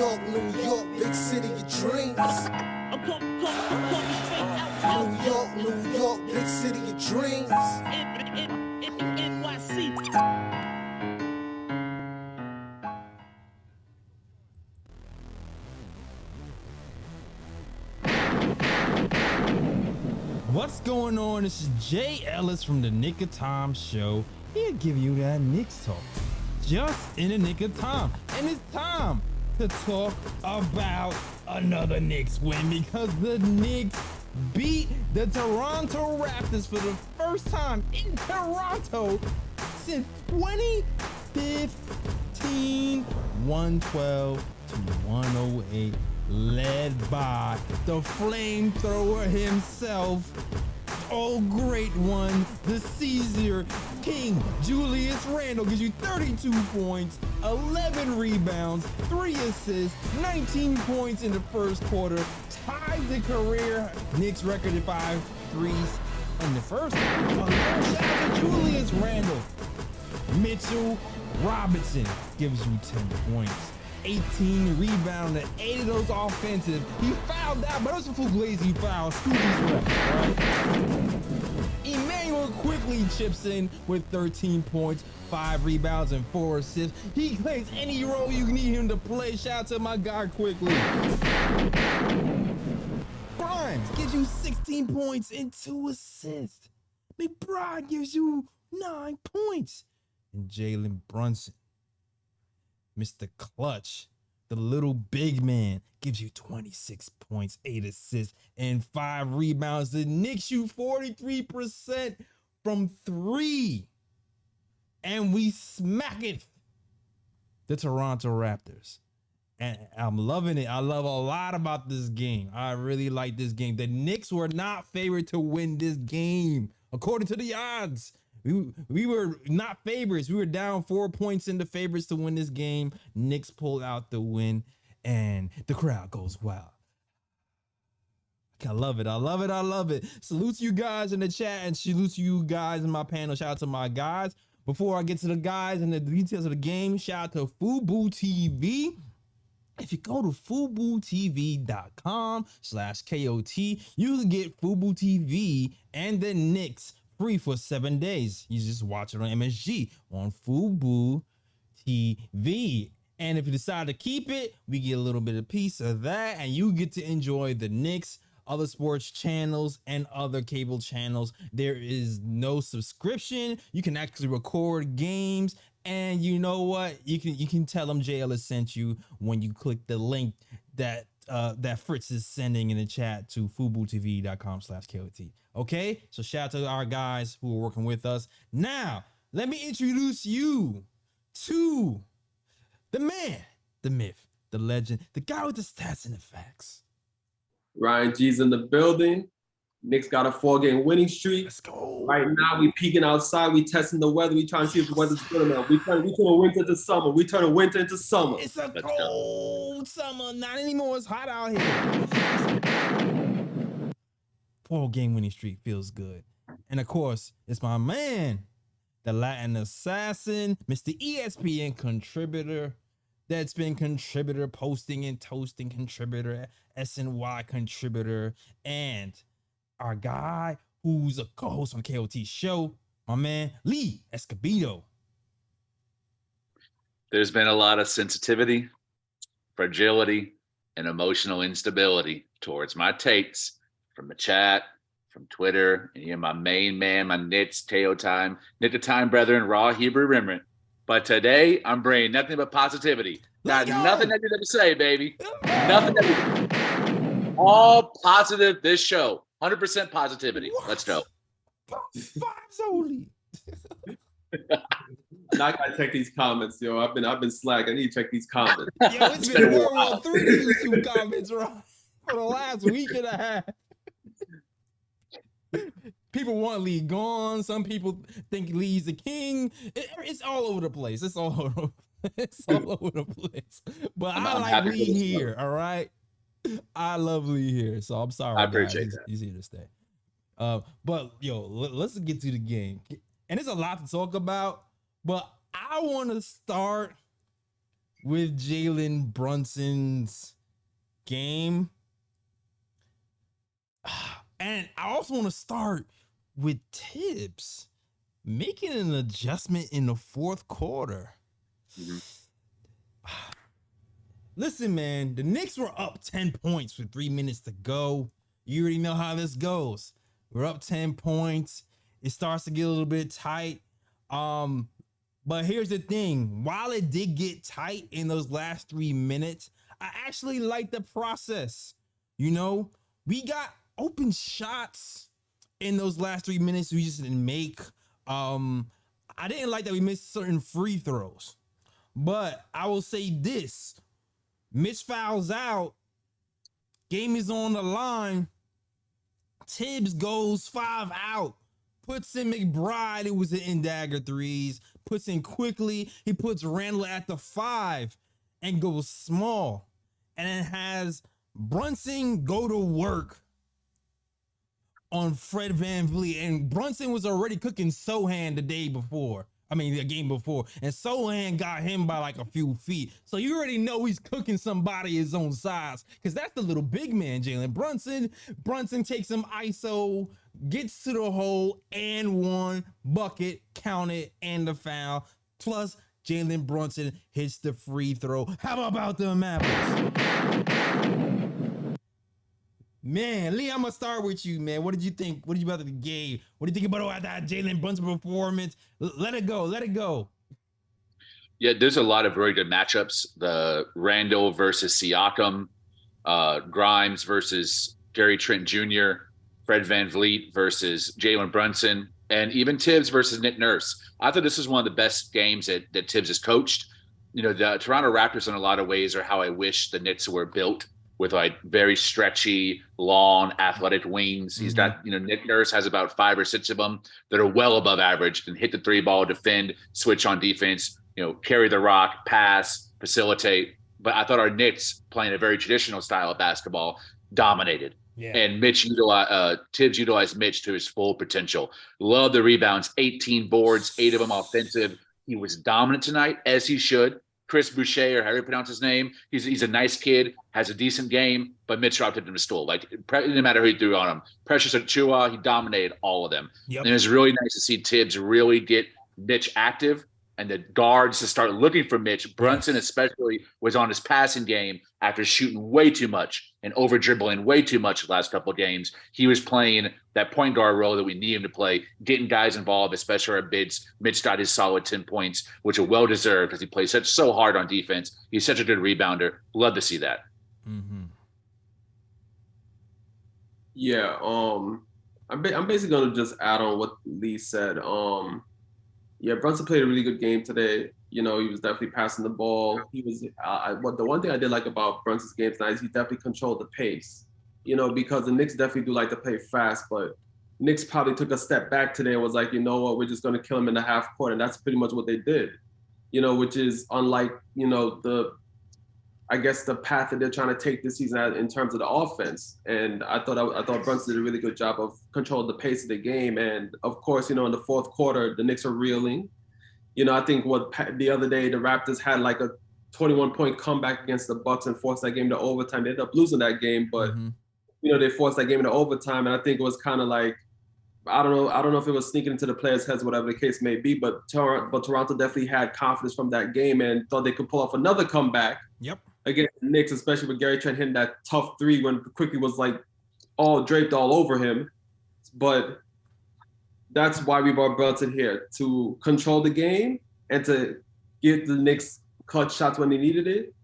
New York, big city of dreams. New York, big city of dreams. NYC. What's going on? This is Jay Ellis from the Knick Of Time Show. He'll give you that Knicks talk just in the nick of time. And it's time to talk about another Knicks win because the Knicks beat the Toronto Raptors for the first time in Toronto since 2015. 112 to 108. Led by the flamethrower himself, oh great one, the Caesar King, Julius Randle gives you 32 points, 11 rebounds, 3 assists, 19 points in the first quarter, tied the career Knicks record at 5 threes in the first quarter. Shout out to Julius Randle. Mitchell Robinson gives you 10 points. 18 rebounds and 8 of those offensive. He fouled out, but those are fugazi fouls. Right? Emmanuel quickly chips in with 13 points, 5 rebounds, and 4 assists. He plays any role you need him to play. Shout out to my guy quickly. Grimes gives you 16 points and 2 assists. McBride gives you 9 points. And Jalen Brunson, Mr. Clutch, the little big man, gives you 26 points, 8 assists, and 5 rebounds. The Knicks shoot 43% from 3. And we smack it. The Toronto Raptors. And I'm loving it. I love a lot about this game. I really like this game. The Knicks were not favored to win this game, according to the odds. We were not favorites. We were down 4 points in the favorites to win this game. Knicks pulled out the win, and the crowd goes wild. I love it. I love it. I love it. Salute to you guys in the chat, and salute to you guys in my panel. Shout out to my guys. Before I get to the guys and the details of the game, shout out to Fubu TV. If you go to FubuTV.com/KOT, you can get Fubu TV and the Knicks free for 7 days. You just watch it on MSG on Fubu TV. And if you decide to keep it, we get a little bit of piece of that, and you get to enjoy the Knicks, other sports channels, and other cable channels. There is no subscription. You can actually record games, and you know what? You can tell them JL sent you when you click the link that Fritz is sending in the chat to FubuTV.com/KOT. Okay, so shout out to our guys who are working with us. Now, let me introduce you to the man, the myth, the legend, the guy with the stats and the facts. Ryan G's in the building. Knicks got a 4-game winning streak. Let's go. Right now, we peeking outside. We testing the weather. We trying to see if the weather's good enough. We turn winter into summer. We turn winter into summer. It's a cold summer. Not anymore. It's hot out here. 4-game winning streak feels good. And of course, it's my man, the Latin assassin, Mr. ESPN contributor, that's been contributor, posting and toasting contributor, SNY contributor, and our guy who's a co-host on the KOT show, my man, Lee Escobedo. There's been a lot of sensitivity, fragility, and emotional instability towards my takes from the chat, from Twitter, and my main man, my Knicks, Nick Of Time brethren, Raw Hebrew Remnant. But today, I'm bringing nothing but positivity. Got nothing negative to say, baby. Nothing negative. All positive this show. 100% positivity. What? Let's go. 5 only. Now I gotta check these comments, yo. I've been slack. I need to check these comments. Yo, it's been World War III YouTube comments, right? For the last week and a half. People want Lee gone. Some people think Lee's the king. It's all over the place. It's all over the place. But I like Lee here, all right? I love Lee here, so I'm sorry. I appreciate that. that. He's here to stay. But yo, let's get to the game. And there's a lot to talk about, but I want to start with Jalen Brunson's game. And I also want to start with Tibbs making an adjustment in the fourth quarter. Mhm. Listen, man, the Knicks were up 10 points with 3 minutes to go. You already know how this goes. We're up 10 points. It starts to get a little bit tight. But here's the thing. While it did get tight in those last 3 minutes, I actually like the process. You know, we got open shots in those last 3 minutes we just didn't make. I didn't like that we missed certain free throws. But I will say this. Mitch fouls out. Game is on the line. Tibbs goes 5 out. Puts in McBride. It was an in-dagger threes. Puts in quickly. He puts Randle at the 5 and goes small. And then has Brunson go to work on Fred VanVleet. And Brunson was already cooking Sohan the game before. And Sohan got him by like a few feet. So you already know he's cooking somebody his own size. Because that's the little big man, Jalen Brunson. Brunson takes him ISO, gets to the hole, and 1 bucket, count it, and the foul. Plus, Jalen Brunson hits the free throw. How about the Mavericks? Man, Lee, I'm gonna start with you, man. What did you think? What did you about the game? What do you think about that Jalen Brunson performance? Let it go. Let it go. Yeah, there's a lot of very good matchups. The Randle versus Siakam, Grimes versus Gary Trent Jr., Fred VanVleet versus Jalen Brunson, and even Tibbs versus Nick Nurse. I thought this was one of the best games that Tibbs has coached. You know, the Toronto Raptors in a lot of ways are how I wish the Knicks were built, with like very stretchy, long, athletic wings. He's got, Nick Nurse has about 5 or 6 of them that are well above average, can hit the 3-ball, defend, switch on defense, carry the rock, pass, facilitate. But I thought our Knicks, playing a very traditional style of basketball, dominated. Yeah. And Tibbs utilized Mitch to his full potential. Love the rebounds, 18 boards, 8 of them offensive. He was dominant tonight, as he should. Chris Boucher, or however you pronounce his name, he's a nice kid, has a decent game, but Mitch dropped it in the stool. Like, it didn't matter who he threw on him. Precious Achiuwa, he dominated all of them. Yep. And it was really nice to see Tibbs really get Mitch active and the guards to start looking for Mitch. Brunson especially was on his passing game after shooting way too much and over dribbling way too much the last couple of games. He was playing that point guard role that we need him to play, getting guys involved, especially our bids. Mitch got his solid 10 points, which are well deserved because he plays so hard on defense. He's such a good rebounder. Love to see that. Mm-hmm. Yeah, I'm basically gonna just add on what Lee said. Yeah, Brunson played a really good game today. He was definitely passing the ball. He was the one thing I did like about Brunson's game tonight is he definitely controlled the pace. Because the Knicks definitely do like to play fast, but Knicks probably took a step back today and was like, you know what, we're just gonna kill him in the half court, and that's pretty much what they did. Which is unlike the path that they're trying to take this season in terms of the offense. And I thought Brunson did a really good job of controlling the pace of the game. And of course, in the fourth quarter, the Knicks are reeling. I think the other day, the Raptors had like a 21-point comeback against the Bucks and forced that game to overtime. They ended up losing that game, but they forced that game into overtime. And I think it was kind of like, I don't know if it was sneaking into the players' heads, whatever the case may be, but Toronto definitely had confidence from that game and thought they could pull off another comeback. Yep. Against the Knicks, especially with Gary Trent hitting that tough 3 when quickly was like all draped all over him. But that's why we brought Brunson here, to control the game and to give the Knicks clutch shots when they needed it.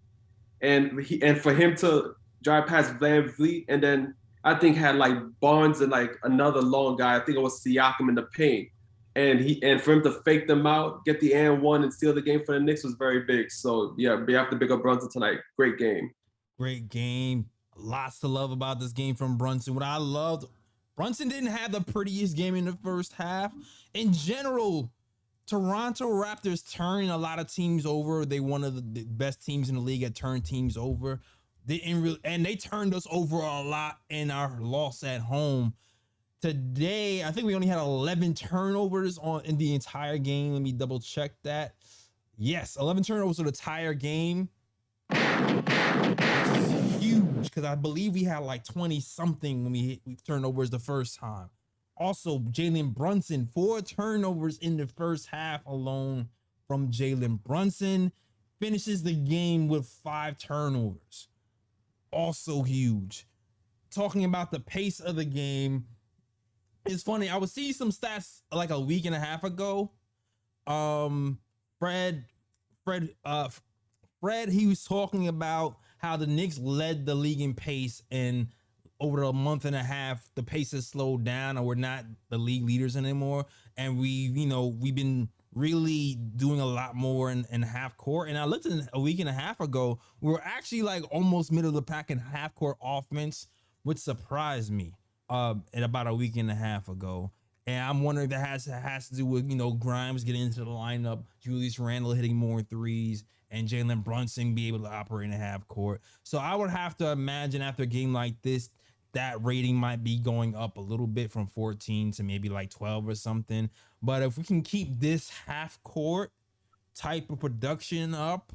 And for him to drive past VanVleet, and then I think had like Barnes and like another long guy. I think it was Siakam in the paint. And for him to fake them out, get the and one and steal the game for the Knicks was very big. So yeah, we have to big up Brunson tonight. Great game. Great game. Lots to love about this game from Brunson. What I loved, Brunson didn't have the prettiest game in the first half. In general, Toronto Raptors turn a lot of teams over. They one of the best teams in the league at turn teams over. And they turned us over a lot in our loss at home. Today, I think we only had 11 turnovers in the entire game. Let me double check that. Yes, 11 turnovers for the entire game. Which is huge because I believe we had like 20 something when we turnovers the first time. Also, Jalen Brunson, 4 turnovers in the first half alone from Jalen Brunson. Finishes the game with 5 turnovers. Also huge. Talking about the pace of the game, it's funny. I was seeing some stats like a week and a half ago. Fred, he was talking about how the Knicks led the league in pace, and over a month and a half, the pace has slowed down, and we're not the league leaders anymore. And we've been really doing a lot more in half court. And I looked at a week and a half ago, we were actually like almost middle of the pack in half court offense, which surprised me at about a week and a half ago. And I'm wondering if that has to do with, Grimes getting into the lineup, Julius Randle hitting more threes, and Jalen Brunson be able to operate in half court. So I would have to imagine after a game like this, that rating might be going up a little bit from 14 to maybe like 12 or something. But if we can keep this half court type of production up,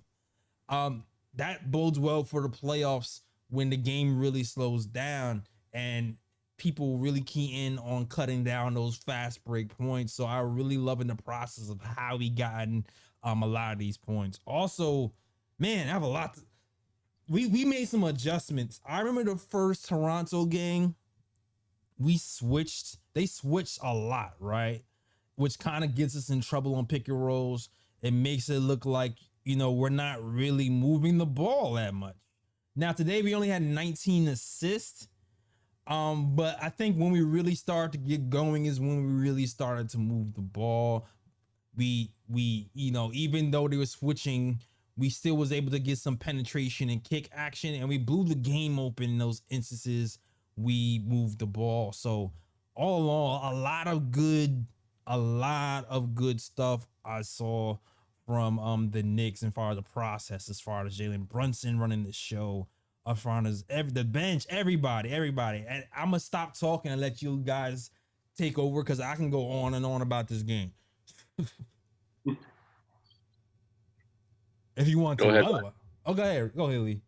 that bodes well for the playoffs when the game really slows down and people really key in on cutting down those fast break points. So I'm really loving the process of how we gotten a lot of these points. Also, man, I have a lot. We made some adjustments. I remember the first Toronto game, they switched a lot, right? Which kind of gets us in trouble on pick and rolls. It makes it look like, we're not really moving the ball that much. Now, today we only had 19 assists. But I think when we really started to get going is when we really started to move the ball. We even though they were switching, we still was able to get some penetration and kick action, and we blew the game open in those instances. We moved the ball. So all along, a lot of good stuff I saw from the Knicks as far as the process, as far as Jalen Brunson running the show, as far as the bench, everybody. And I'm gonna stop talking and let you guys take over because I can go on and on about this game. If you want to. Go ahead. Go ahead, Lee.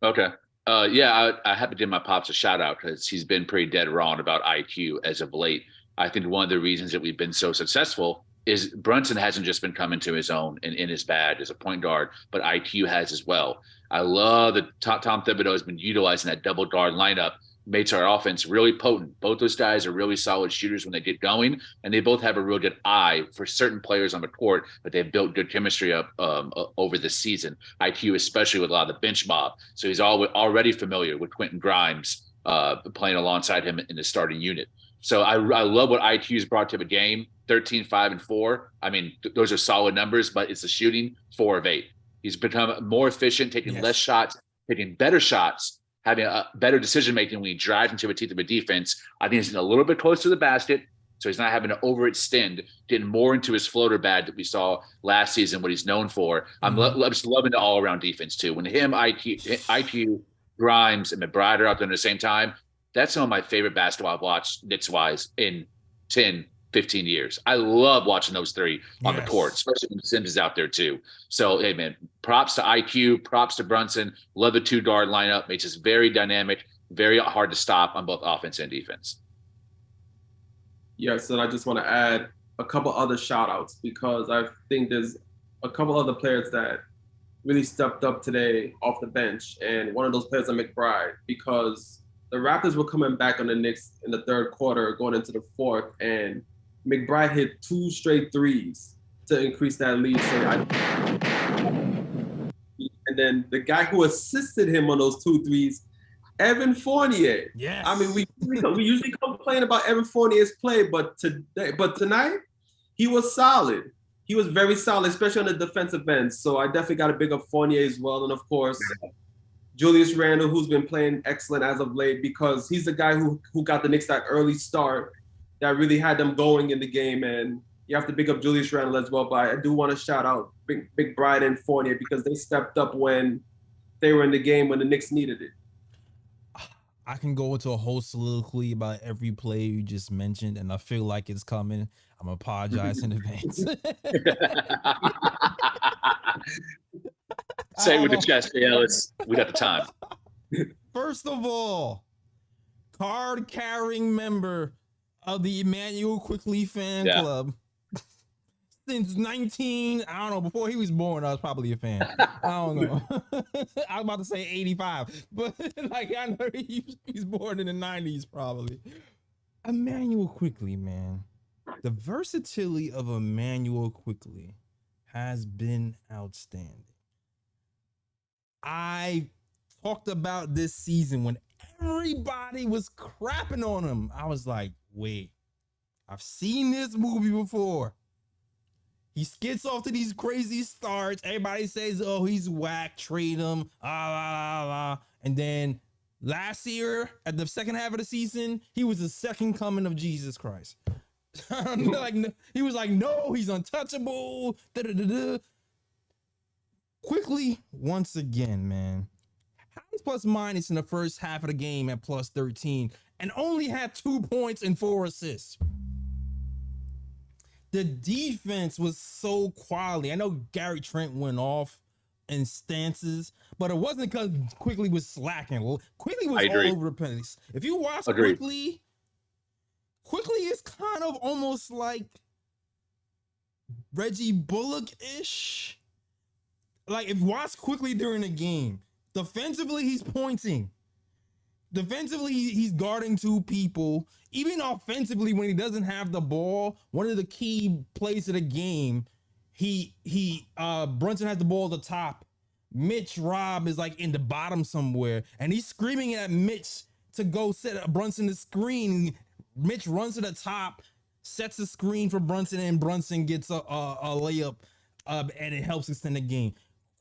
Okay. I have to give my pops a shout out because he's been pretty dead wrong about IQ as of late. I think one of the reasons that we've been so successful is Brunson hasn't just been coming to his own and in his bad as a point guard, but IQ has as well. I love that Tom Thibodeau has been utilizing that double guard lineup, makes our offense really potent. Both those guys are really solid shooters when they get going, and they both have a real good eye for certain players on the court, but they've built good chemistry up over the season. IQ, especially with a lot of the bench mob. So he's already familiar with Quentin Grimes playing alongside him in the starting unit. So I love what IQ's brought to the game. 13, 5, and 4. I mean, those are solid numbers, but it's the shooting 4 of 8. He's become more efficient, taking less shots, taking better shots, having a better decision-making when he drives into the teeth of a defense. I think he's a little bit closer to the basket, so he's not having to overextend, getting more into his floater bag that we saw last season, what he's known for. I'm just loving the all-around defense, too. When IQ, Grimes, and McBride are out there at the same time, that's some of my favorite basketball I've watched Knicks-wise in 10, 15 years. I love watching those three on the court, especially when Sims is out there too. So, hey, man, props to IQ, props to Brunson. Love the 2-guard lineup. Makes us very dynamic, very hard to stop on both offense and defense. Yes, and I just want to add a couple other shout-outs because I think there's a couple other players that really stepped up today off the bench, and one of those players is McBride, because the Raptors were coming back on the Knicks in the third quarter, going into the fourth, and McBride hit 2 straight threes to increase that lead. And then the guy who assisted him on those 2 threes, Evan Fournier. Yes. I mean, we usually complain about Evan Fournier's play, but tonight he was solid. He was very solid, especially on the defensive end. So I definitely got to big up Fournier as well, and of course Julius Randle, who's been playing excellent as of late, because he's the guy who got the Knicks that early start that really had them going in the game. And you have to pick up Julius Randle as well. But I do want to shout out McBride and Fournier because they stepped up when they were in the game when the Knicks needed it. I can go into a whole soliloquy about every play you just mentioned, and I feel like it's coming. I'm gonna apologize in advance. Say it with the chest, Jay Ellis. We got the time. First of all, card-carrying member of the Emmanuel Quickly fan club. Since I don't know, before he was born, I was probably a fan. I don't know. I was about to say 85, but like I know he's born in the 90s probably. Emmanuel Quickly, man. The versatility of Emmanuel Quickly has been outstanding. I talked about this season when everybody was crapping on him. I was like, wait, I've seen this movie before. He skits off to these crazy starts. Everybody says, oh, he's whack, trade him, and then last year, at the second half of the season, he was the second coming of Jesus Christ. Like, he was like, no, he's untouchable. Quickly, once again, man. Highest plus minus in the first half of the game at plus 13 and only had 2 points and 4 assists. The defense was so quality. I know Gary Trent went off in stances, but it wasn't because Quickly was slacking. Quickly was all over the place. If you watch Quickly is kind of almost like Reggie Bullock-ish. Like, if you watch Quickly during the game, defensively, he's pointing. Defensively, he's guarding 2 people. Even offensively, when he doesn't have the ball, one of the key plays of the game, Brunson has the ball at the top. Mitch Robb is like in the bottom somewhere, and he's screaming at Mitch to go set Brunson the screen. Mitch runs to the top, sets the screen for Brunson, and Brunson gets a layup, and it helps extend the game.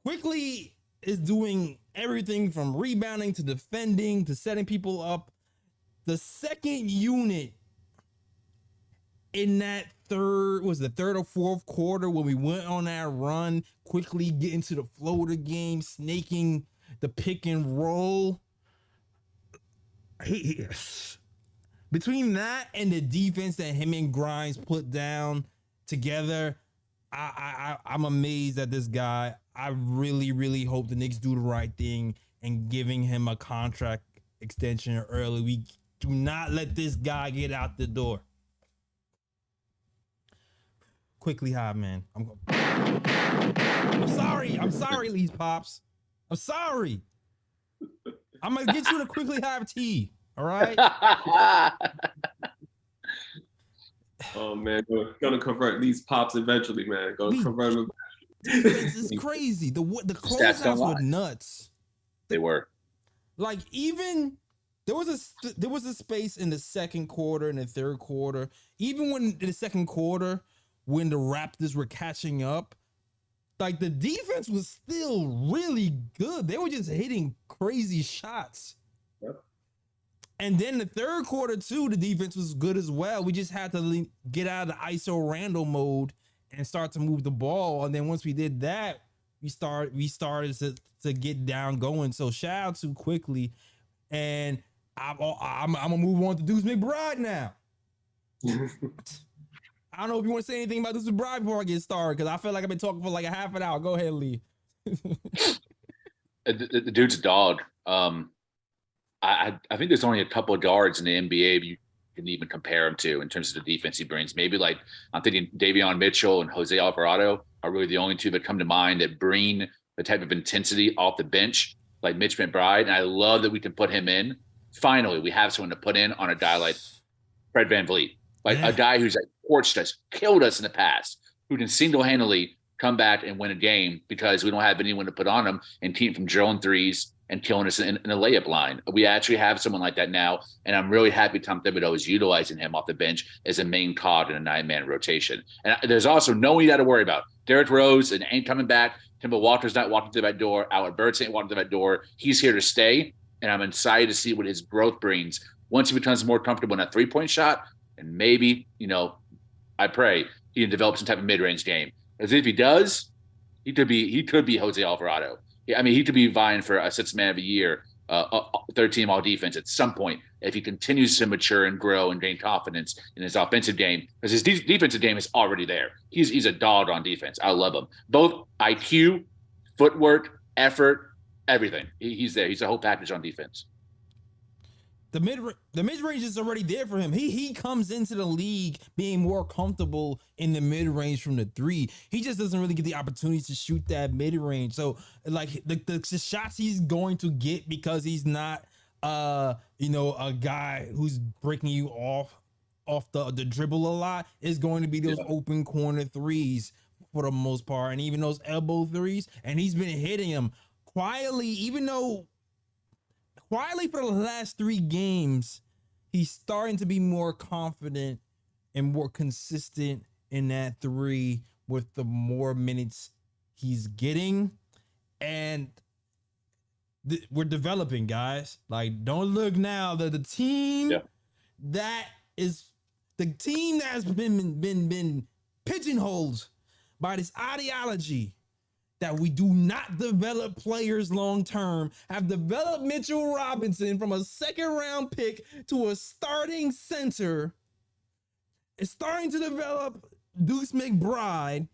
Quickly is doing everything from rebounding to defending to setting people up. The second unit in that third or fourth quarter when we went on that run, Quickly getting to the flow of the game, snaking the pick and roll. Between that and the defense that him and Grimes put down together, I'm amazed at this guy. I really, really hope the Knicks do the right thing and giving him a contract extension early. We do not let this guy get out the door. Quickly high, man. I'm sorry, Lee's Pops. I'm sorry. I'm gonna get you the Quickly high tea. All right. Oh man, gonna convert these Pops eventually, man. Gonna convert them. Defense is crazy. The closeouts were nuts. They were. Like, even there was a space in the second quarter and the third quarter. Even when in the second quarter, when the Raptors were catching up, like, the defense was still really good. They were just hitting crazy shots. Yep. And then the third quarter too, the defense was good as well. We just had to get out of the ISO Randle mode and start to move the ball. And then once we did that, we started to get down going. So shout out to Quickly. And I'm gonna move on to Deuce McBride now. I don't know if you want to say anything about Deuce McBride before I get started, because I feel like I've been talking for like a half an hour. Go ahead, Lee. The dude's a dog. I think there's only a couple of guards in the NBA you can even compare him to in terms of the defense he brings. Maybe, like, I'm thinking Davion Mitchell and Jose Alvarado are really the only two that come to mind that bring the type of intensity off the bench like Mitch McBride. And I love that we can put him in. Finally, we have someone to put in on a guy like Fred VanVleet, like a guy who's like torched us, killed us in the past, who can single-handedly come back and win a game because we don't have anyone to put on him and keep him from drilling threes and killing us in the layup line. We actually have someone like that now, and I'm really happy Tom Thibodeau is utilizing him off the bench as a main cog in a 9-man rotation. And there's also no one you got to worry about. Derrick Rose ain't coming back. Timber Walker's not walking through that door. Albert Burks ain't walking through that door. He's here to stay, and I'm excited to see what his growth brings once he becomes more comfortable in a three-point shot, and maybe, I pray he can develop some type of mid-range game. As if he does, he could be Jose Alvarado. I mean, he could be vying for a sixth man of the year third team all defense at some point if he continues to mature and grow and gain confidence in his offensive game, because his defensive game is already there. He's a dog on defense. I love him. Both IQ, footwork, effort, everything. He's there. He's a whole package on defense. The mid range is already there for him. He comes into the league being more comfortable in the mid range from the three. He just doesn't really get the opportunity to shoot that mid range. So like the shots he's going to get, because he's not a guy who's breaking you off the dribble a lot, is going to be those open corner threes for the most part, and even those elbow threes. And he's been hitting them quietly, quietly for the last 3 games. He's starting to be more confident and more consistent in that three with the more minutes he's getting. And we're developing, guys. Like, don't look now. The team that has been pigeonholed by this ideology that we do not develop players long term, have developed Mitchell Robinson from a 2nd round pick to a starting center, is starting to develop Deuce McBride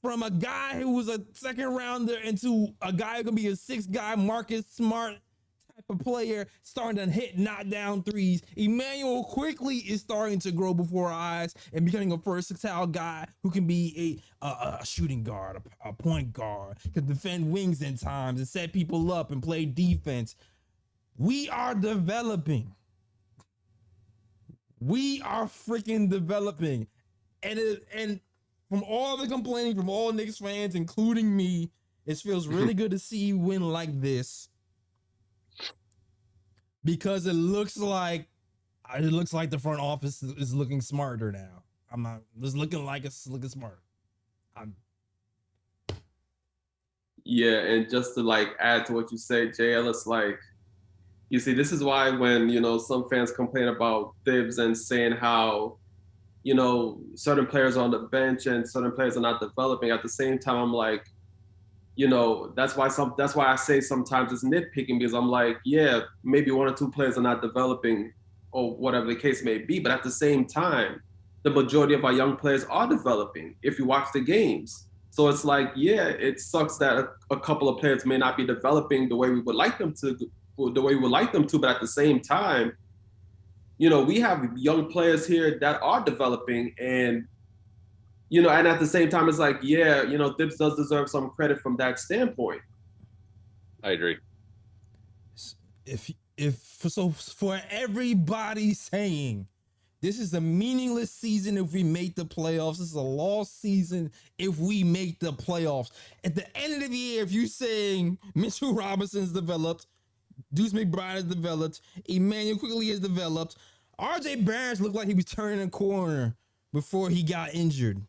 from a guy who was a 2nd rounder into a guy who can be a 6th guy, Marcus Smart type of player, starting to hit knockdown threes. Emmanuel quickly is starting to grow before our eyes and becoming a versatile guy who can be a shooting guard, a point guard, can defend wings in times and set people up and play defense. We are developing. We are freaking developing. And from all the complaining from all Knicks fans, including me, it feels really good to see you win like this. Because it looks like the front office is looking smarter now. I'm not just looking like it's looking smart. Yeah, and just to like add to what you say, JL, it's like, you see, this is why when, some fans complain about Thibs and saying how, certain players are on the bench and certain players are not developing. At the same time, I'm like, that's why I say sometimes it's nitpicking, because I'm like, yeah, maybe 1 or 2 players are not developing or whatever the case may be. But at the same time, the majority of our young players are developing if you watch the games. So it's like, yeah, it sucks that a couple of players may not be developing the way we would like them to, but at the same time, we have young players here that are developing, and and at the same time, it's like, yeah, Thibs does deserve some credit from that standpoint. I agree. For everybody saying this is a meaningless season if we make the playoffs, this is a lost season if we make the playoffs. At the end of the year, if you're saying Mitchell Robinson's developed, Deuce McBride has developed, Emmanuel quickly has developed, RJ Barrett looked like he was turning a corner before he got injured.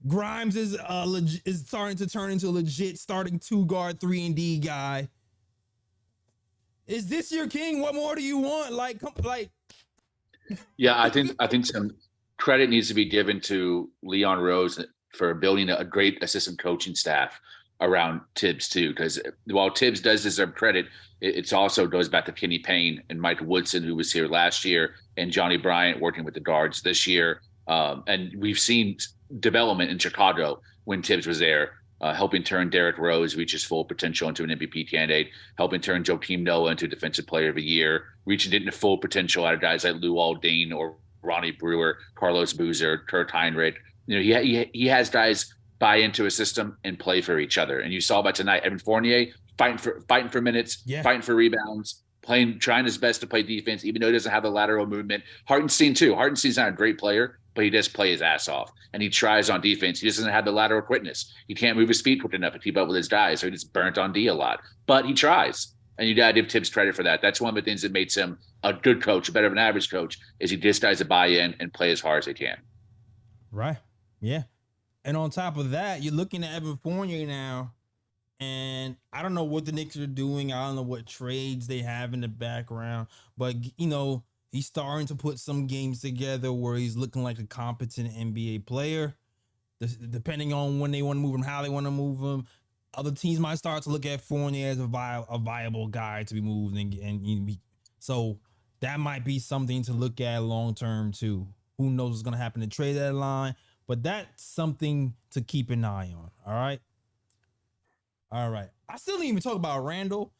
Grimes is starting to turn into a legit starting 2-guard 3-and-D guy. Is this your king? What more do you want? Yeah, I think some credit needs to be given to Leon Rose for building a great assistant coaching staff around Tibbs too, because while Tibbs does deserve credit, it also goes back to Kenny Payne and Mike Woodson, who was here last year, and Johnny Bryant working with the guards this year. And we've seen development in Chicago when Tibbs was there, helping turn Derrick Rose reach his full potential into an MVP candidate, helping turn Joakim Noah into Defensive Player of the Year, reaching into full potential out of guys like Lou Aldine or Ronnie Brewer, Carlos Boozer, Kurt Heinrich. He has guys buy into a system and play for each other. And you saw by tonight, Evan Fournier fighting for minutes, fighting for rebounds, trying his best to play defense, even though he doesn't have the lateral movement. Hartenstein too. Hartenstein's not a great player, but he does play his ass off, and he tries on defense. He doesn't have the lateral quickness. He can't move his feet quick enough to keep up with his guys, so he gets burnt on D a lot. But he tries, and you got to give Tibbs credit for that. That's one of the things that makes him a good coach, better than an average coach, is he gets guys to buy in and play as hard as they can. Right. Yeah. And on top of that, you're looking at Evan Fournier now, and I don't know what the Knicks are doing. I don't know what trades they have in the background, but he's starting to put some games together where he's looking like a competent NBA player. Depending on when they want to move him, how they want to move him, other teams might start to look at Fournier as a viable guy to be moved, so that might be something to look at long term too. Who knows what's gonna happen to trade deadline, but that's something to keep an eye on. All right. I still didn't even talk about Randle,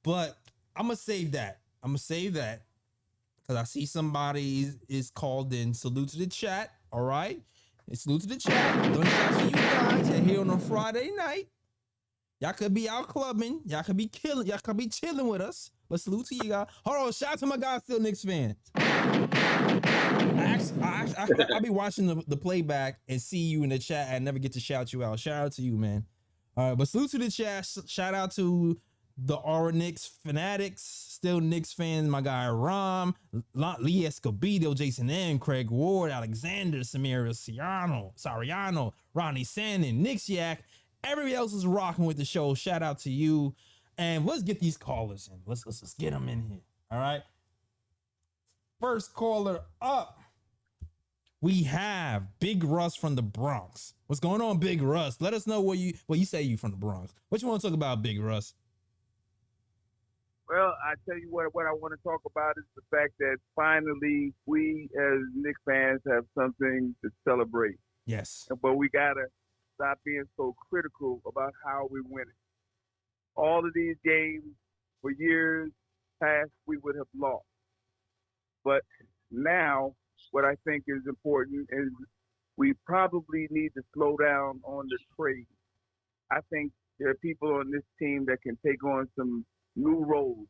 but I'm gonna save that. Because I see somebody is called in. Salute to the chat. All right. And salute to the chat. Don't shout to you guys. You're here on a Friday night. Y'all could be out clubbing. Y'all could be chilling with us. But salute to you guys. Hold on. Shout out to my guys, still Knicks fans. I'll be watching the playback and see you in the chat and never get to shout you out. Shout out to you, man. All right, but salute to the chat. Shout out to the Aura Knicks fanatics, still Knicks fans. My guy Rom, Lee Escobedo, Jason M, Craig Ward, Alexander, Samir Sariano, Ronnie Sandin, Knicks Yak. Everybody else is rocking with the show. Shout out to you. And let's get these callers in. Let's get them in here. All right. First caller up. We have Big Russ from the Bronx. What's going on, Big Russ? Let us know what you say you from the Bronx. What you want to talk about, Big Russ? Well, I tell you what I want to talk about is the fact that finally we as Knicks fans have something to celebrate. Yes. But we got to stop being so critical about how we win it. All of these games for years past, we would have lost. But now, what I think is important is we probably need to slow down on the trade. I think there are people on this team that can take on some new roles.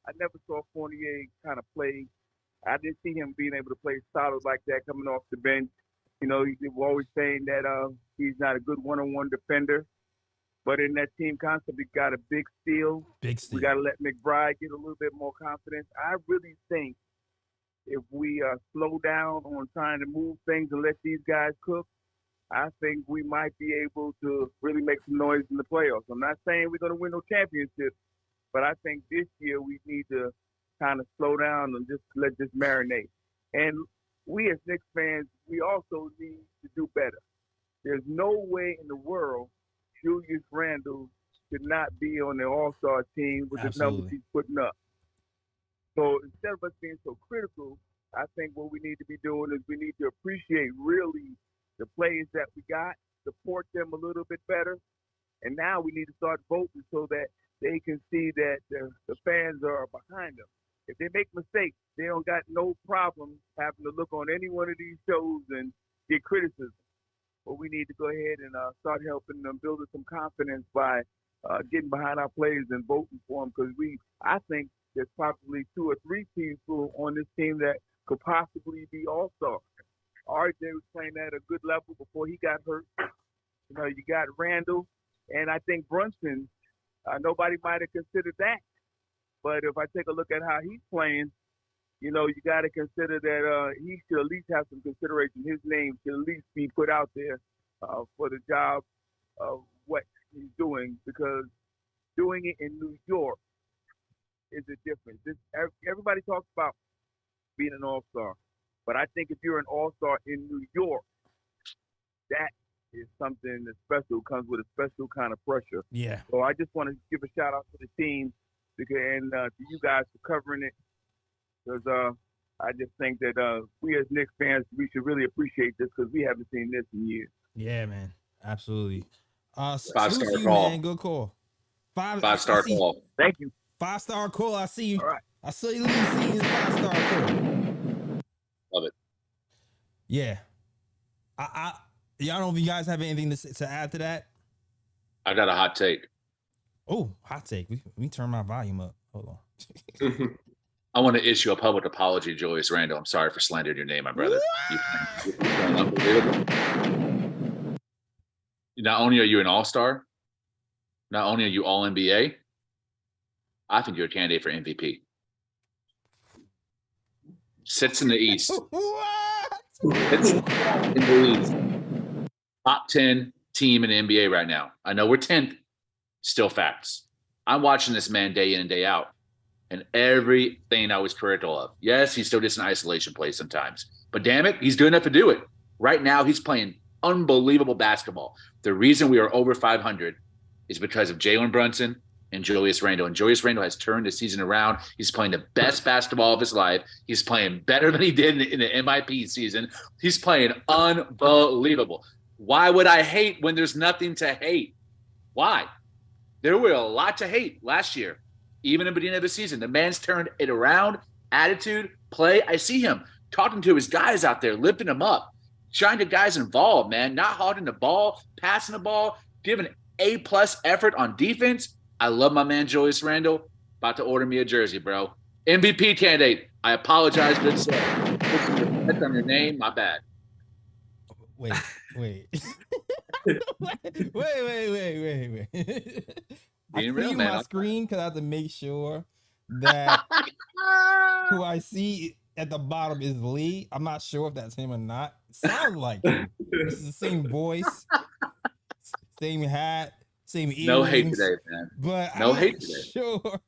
I never saw Fournier kind of play. I didn't see him being able to play solid like that coming off the bench. You know, we're always saying that he's not a good one-on-one defender. But in that team concept, we got a big steal. We got to let McBride get a little bit more confidence. I really think if we slow down on trying to move things and let these guys cook, I think we might be able to really make some noise in the playoffs. I'm not saying we're going to win no championship, but I think this year we need to kind of slow down and just let this marinate. And we as Knicks fans, we also need to do better. There's no way in the world Julius Randle should not be on the All-Star team with the numbers he's putting up. So instead of us being so critical, I think what we need to be doing is we need to appreciate really the players that we got, support them a little bit better, and now we need to start voting so that they can see that the fans are behind them. If they make mistakes, they don't got no problem having to look on any one of these shows and get criticism. But we need to go ahead and start helping them build some confidence by getting behind our players and voting for them, because I think there's probably 2 or 3 people on this team that could possibly be all-stars. RJ was playing at a good level before he got hurt. You know, you got Randle, and I think Brunson, nobody might have considered that. But if I take a look at how he's playing, you know, you got to consider that he should at least have some consideration. His name should at least be put out there for the job of what he's doing, because doing it in New York is a difference. Everybody talks about being an all-star, but I think if you're an all-star in New York, that is something that special, comes with a special kind of pressure. Yeah. So I just want to give a shout out to the team and to you guys for covering it, because I just think that we as Knicks fans, we should really appreciate this, because we haven't seen this in years. Yeah, man. Absolutely. 5-star call. Man. Good call. 5-star call. Thank you. 5-star call. I see you. All right. I saw you seeing 5-star call. Love it. Yeah. I don't know if you guys have anything to add to that. I got a hot take. Oh, hot take. Let me turn my volume up. Hold on. I want to issue a public apology, Julius Randle. I'm sorry for slandering your name, my brother. You're unbelievable. Not only are you an all-star, not only are you all-NBA, I think you're a candidate for MVP. Sits in the East. What? Sits in the East. Top 10 team in the NBA right now. I know we're 10th. Still facts. I'm watching this man day in and day out, and everything I was critical of. Yes, he still gets an isolation play sometimes, but damn it, he's good enough to do it. Right now, he's playing unbelievable basketball. The reason we are over 500 is because of Jalen Brunson and Julius Randle. And Julius Randle has turned the season around. He's playing the best basketball of his life. He's playing better than he did in the MIP season. He's playing unbelievable. Why would I hate when there's nothing to hate? Why? There were a lot to hate last year, even in the beginning of the season. The man's turned it around, attitude, play. I see him talking to his guys out there, lifting them up, trying to get guys involved, man, not holding the ball, passing the ball, giving A-plus effort on defense. I love my man Julius Randle. About to order me a jersey, bro. MVP candidate. I apologize, good sir. That's on your name. My bad. Wait. wait. I Being real, see man. my screen because I have to make sure that who I see at the bottom is Lee. I'm not sure if that's him or not. Sounds like him. This is the same voice, same hat, same earrings. No hate today, man. But No I'm hate not today. sure.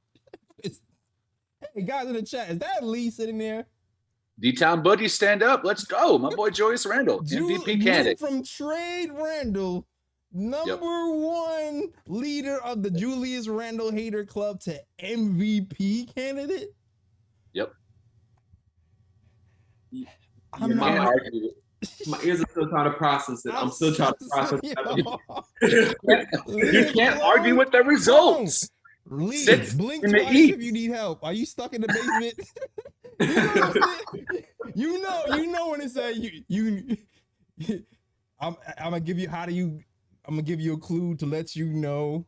Hey, guys in the chat, is that Lee sitting there? D-Town Boogie, stand up. Let's go. My boy Julius Randle, MVP candidate. From Trade Randle, number one leader of the Julius Randle Hater Club to MVP candidate. Yep. I'm My not. my ears are still trying to process it. I'm still trying to process it. You can't argue with the results. Lee, Six blink in the twice East. if you need help. Are you stuck in the basement? you know when it says I'm gonna give you I'm gonna give you a clue to let you know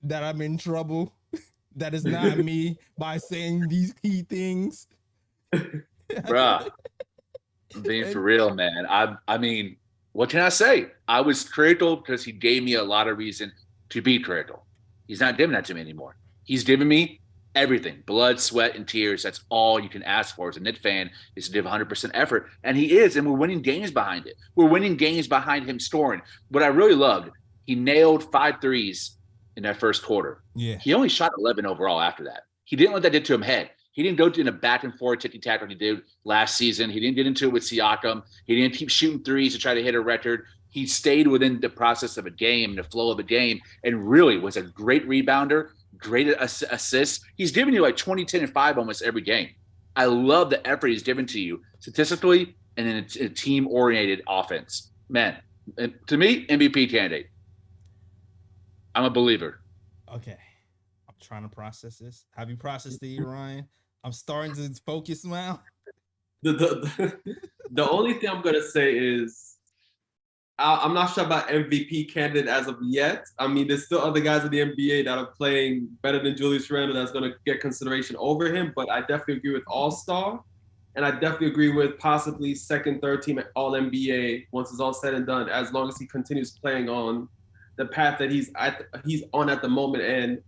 that I'm in trouble. That is not me by saying these key things. Bruh. I'm being for real, man. I mean, what can I say? I was critical because he gave me a lot of reason to be critical. He's not giving that to me anymore. He's giving me everything, blood, sweat, and tears. That's all you can ask for as a Knicks fan, is to give 100% effort. And he is, and we're winning games behind it. We're winning games behind him scoring. What I really loved, he nailed 5 threes in that first quarter. Yeah. He only shot 11 overall after that. He didn't let that get to him head. He didn't go in a back and forth ticky-tack like he did last season. He didn't get into it with Siakam. He didn't keep shooting threes to try to hit a record. He stayed within the process of a game, the flow of a game, and really was a great rebounder, great assists. He's giving you like 20, 10, and 5 almost every game. I love the effort he's given to you statistically and in a team-oriented offense. Man, to me, MVP candidate. I'm a believer. Okay. I'm trying to process this. Have you processed it, Ryan? I'm starting to focus now. The only thing I'm gonna say is I'm not sure about MVP candidate as of yet. I mean, there's still other guys in the NBA that are playing better than Julius Randle that's going to get consideration over him, but I definitely agree with All-Star, and I definitely agree with possibly second, third team All-NBA once it's all said and done, as long as he continues playing on the path that he's on at the moment. And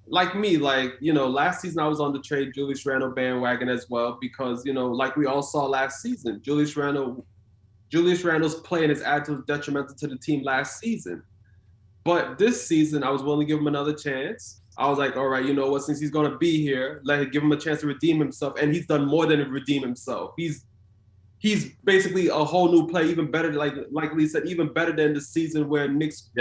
like me, last season I was on the trade Julius Randle bandwagon as well because, like we all saw last season, Julius Randle's play and his attitude was detrimental to the team last season. But this season, I was willing to give him another chance. I was like, all right, you know what? Since he's going to be here, give him a chance to redeem himself. And he's done more than redeem himself. He's basically a whole new play, even better, like Lee said, even better than the season where Knicks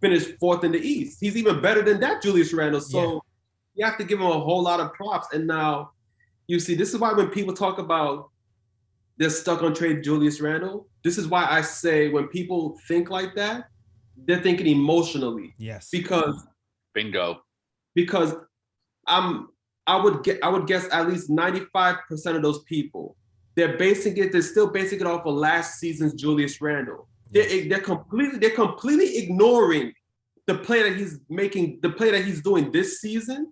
finished 4th in the East. He's even better than that, Julius Randle. So you have to give him a whole lot of props. And now, you see, this is why when people talk about they're stuck on trade Julius Randle. This is why I say when people think like that, they're thinking emotionally. Yes. Because bingo. Because I would guess at least 95% of those people, they're still basing it off of last season's Julius Randle. Yes. They're completely ignoring the play that he's making, the play that he's doing this season,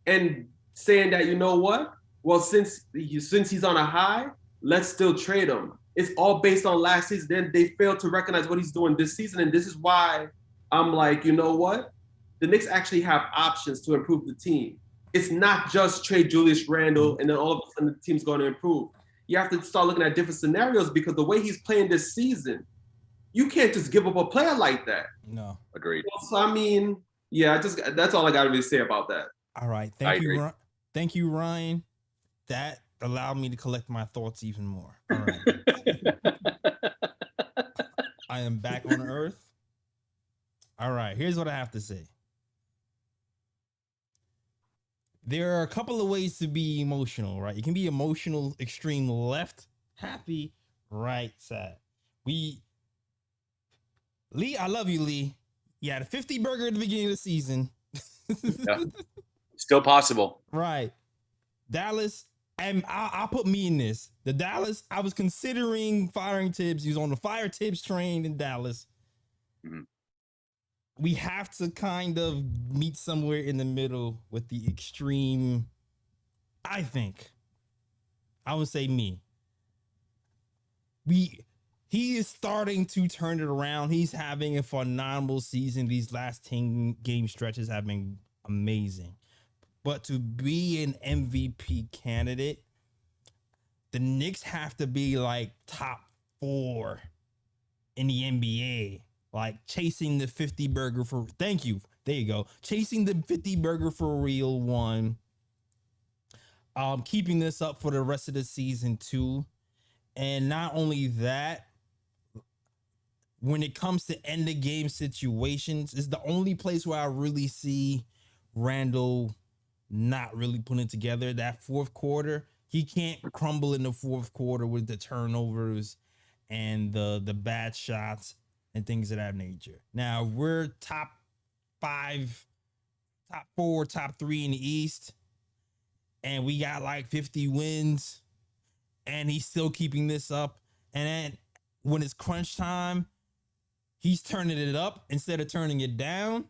and saying that, you know what? Well, since he's on a high, let's still trade him. It's all based on last season. Then they failed to recognize what he's doing this season. And this is why I'm like, you know what? The Knicks actually have options to improve the team. It's not just trade Julius Randle and then all of a sudden the team's going to improve. You have to start looking at different scenarios because the way he's playing this season, you can't just give up a player like that. No. Agreed. So, I mean, that's all I got to really say about that. All right. Thank you, Ryan. That allowed me to collect my thoughts even more. All right. I am back on Earth. All right, here's what I have to say. There are a couple of ways to be emotional, right? You can be emotional, extreme left, happy, right, sad. Lee, I love you, Lee. You had a 50 burger at the beginning of the season. Yeah. Still possible. Right. Dallas, and I'll put me in this. The Dallas, I was considering firing Tibbs. He was on the fire Tibbs train in Dallas. Mhm. We have to kind of meet somewhere in the middle with the extreme. I think I would say me. He is starting to turn it around. He's having a phenomenal season. These last 10 game stretches have been amazing. But to be an MVP candidate, the Knicks have to be like top 4 in the NBA. Like chasing the 50 burger for, thank you. There you go. Chasing the 50 burger for real one. Keeping this up for the rest of the season too. And not only that, when it comes to end of game situations, it's the only place where I really see Randle not really putting it together. That fourth quarter, he can't crumble in the fourth quarter with the turnovers and the bad shots and things of that nature. Now, we're top 5, top 4, top 3 in the East, and we got like 50 wins, and he's still keeping this up. And then when it's crunch time, he's turning it up instead of turning it down.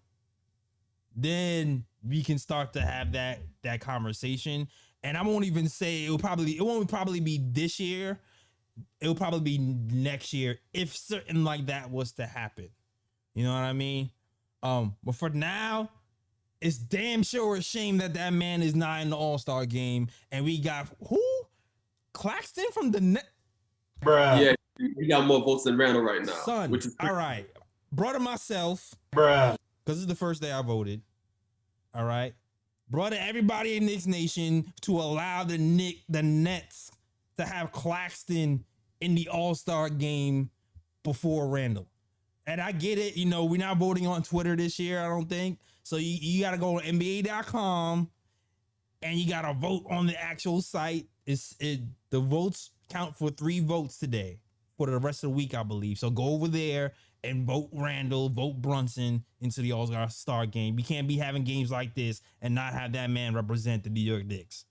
Then we can start to have that conversation. And I won't even say it won't probably be this year. It'll probably be next year if something like that was to happen. You know what I mean? But for now, it's damn sure a shame that man is not in the All-Star game. And we got who? Claxton from the Nets. Bruh. Yeah, we got more votes than Randle right now. Son, which is all right. Brought it myself. Bruh. Because it's the first day I voted. All right. Brought it everybody in Knicks Nation to allow the Nets to have Claxton in the All-Star game before Randle. And I get it. You know, we're not voting on Twitter this year, I don't think. So you got to go to NBA.com and you got to vote on the actual site. The votes count for 3 votes today for the rest of the week, I believe. So go over there and vote Randle, vote Brunson into the All-Star game. We can't be having games like this and not have that man represent the New York Knicks.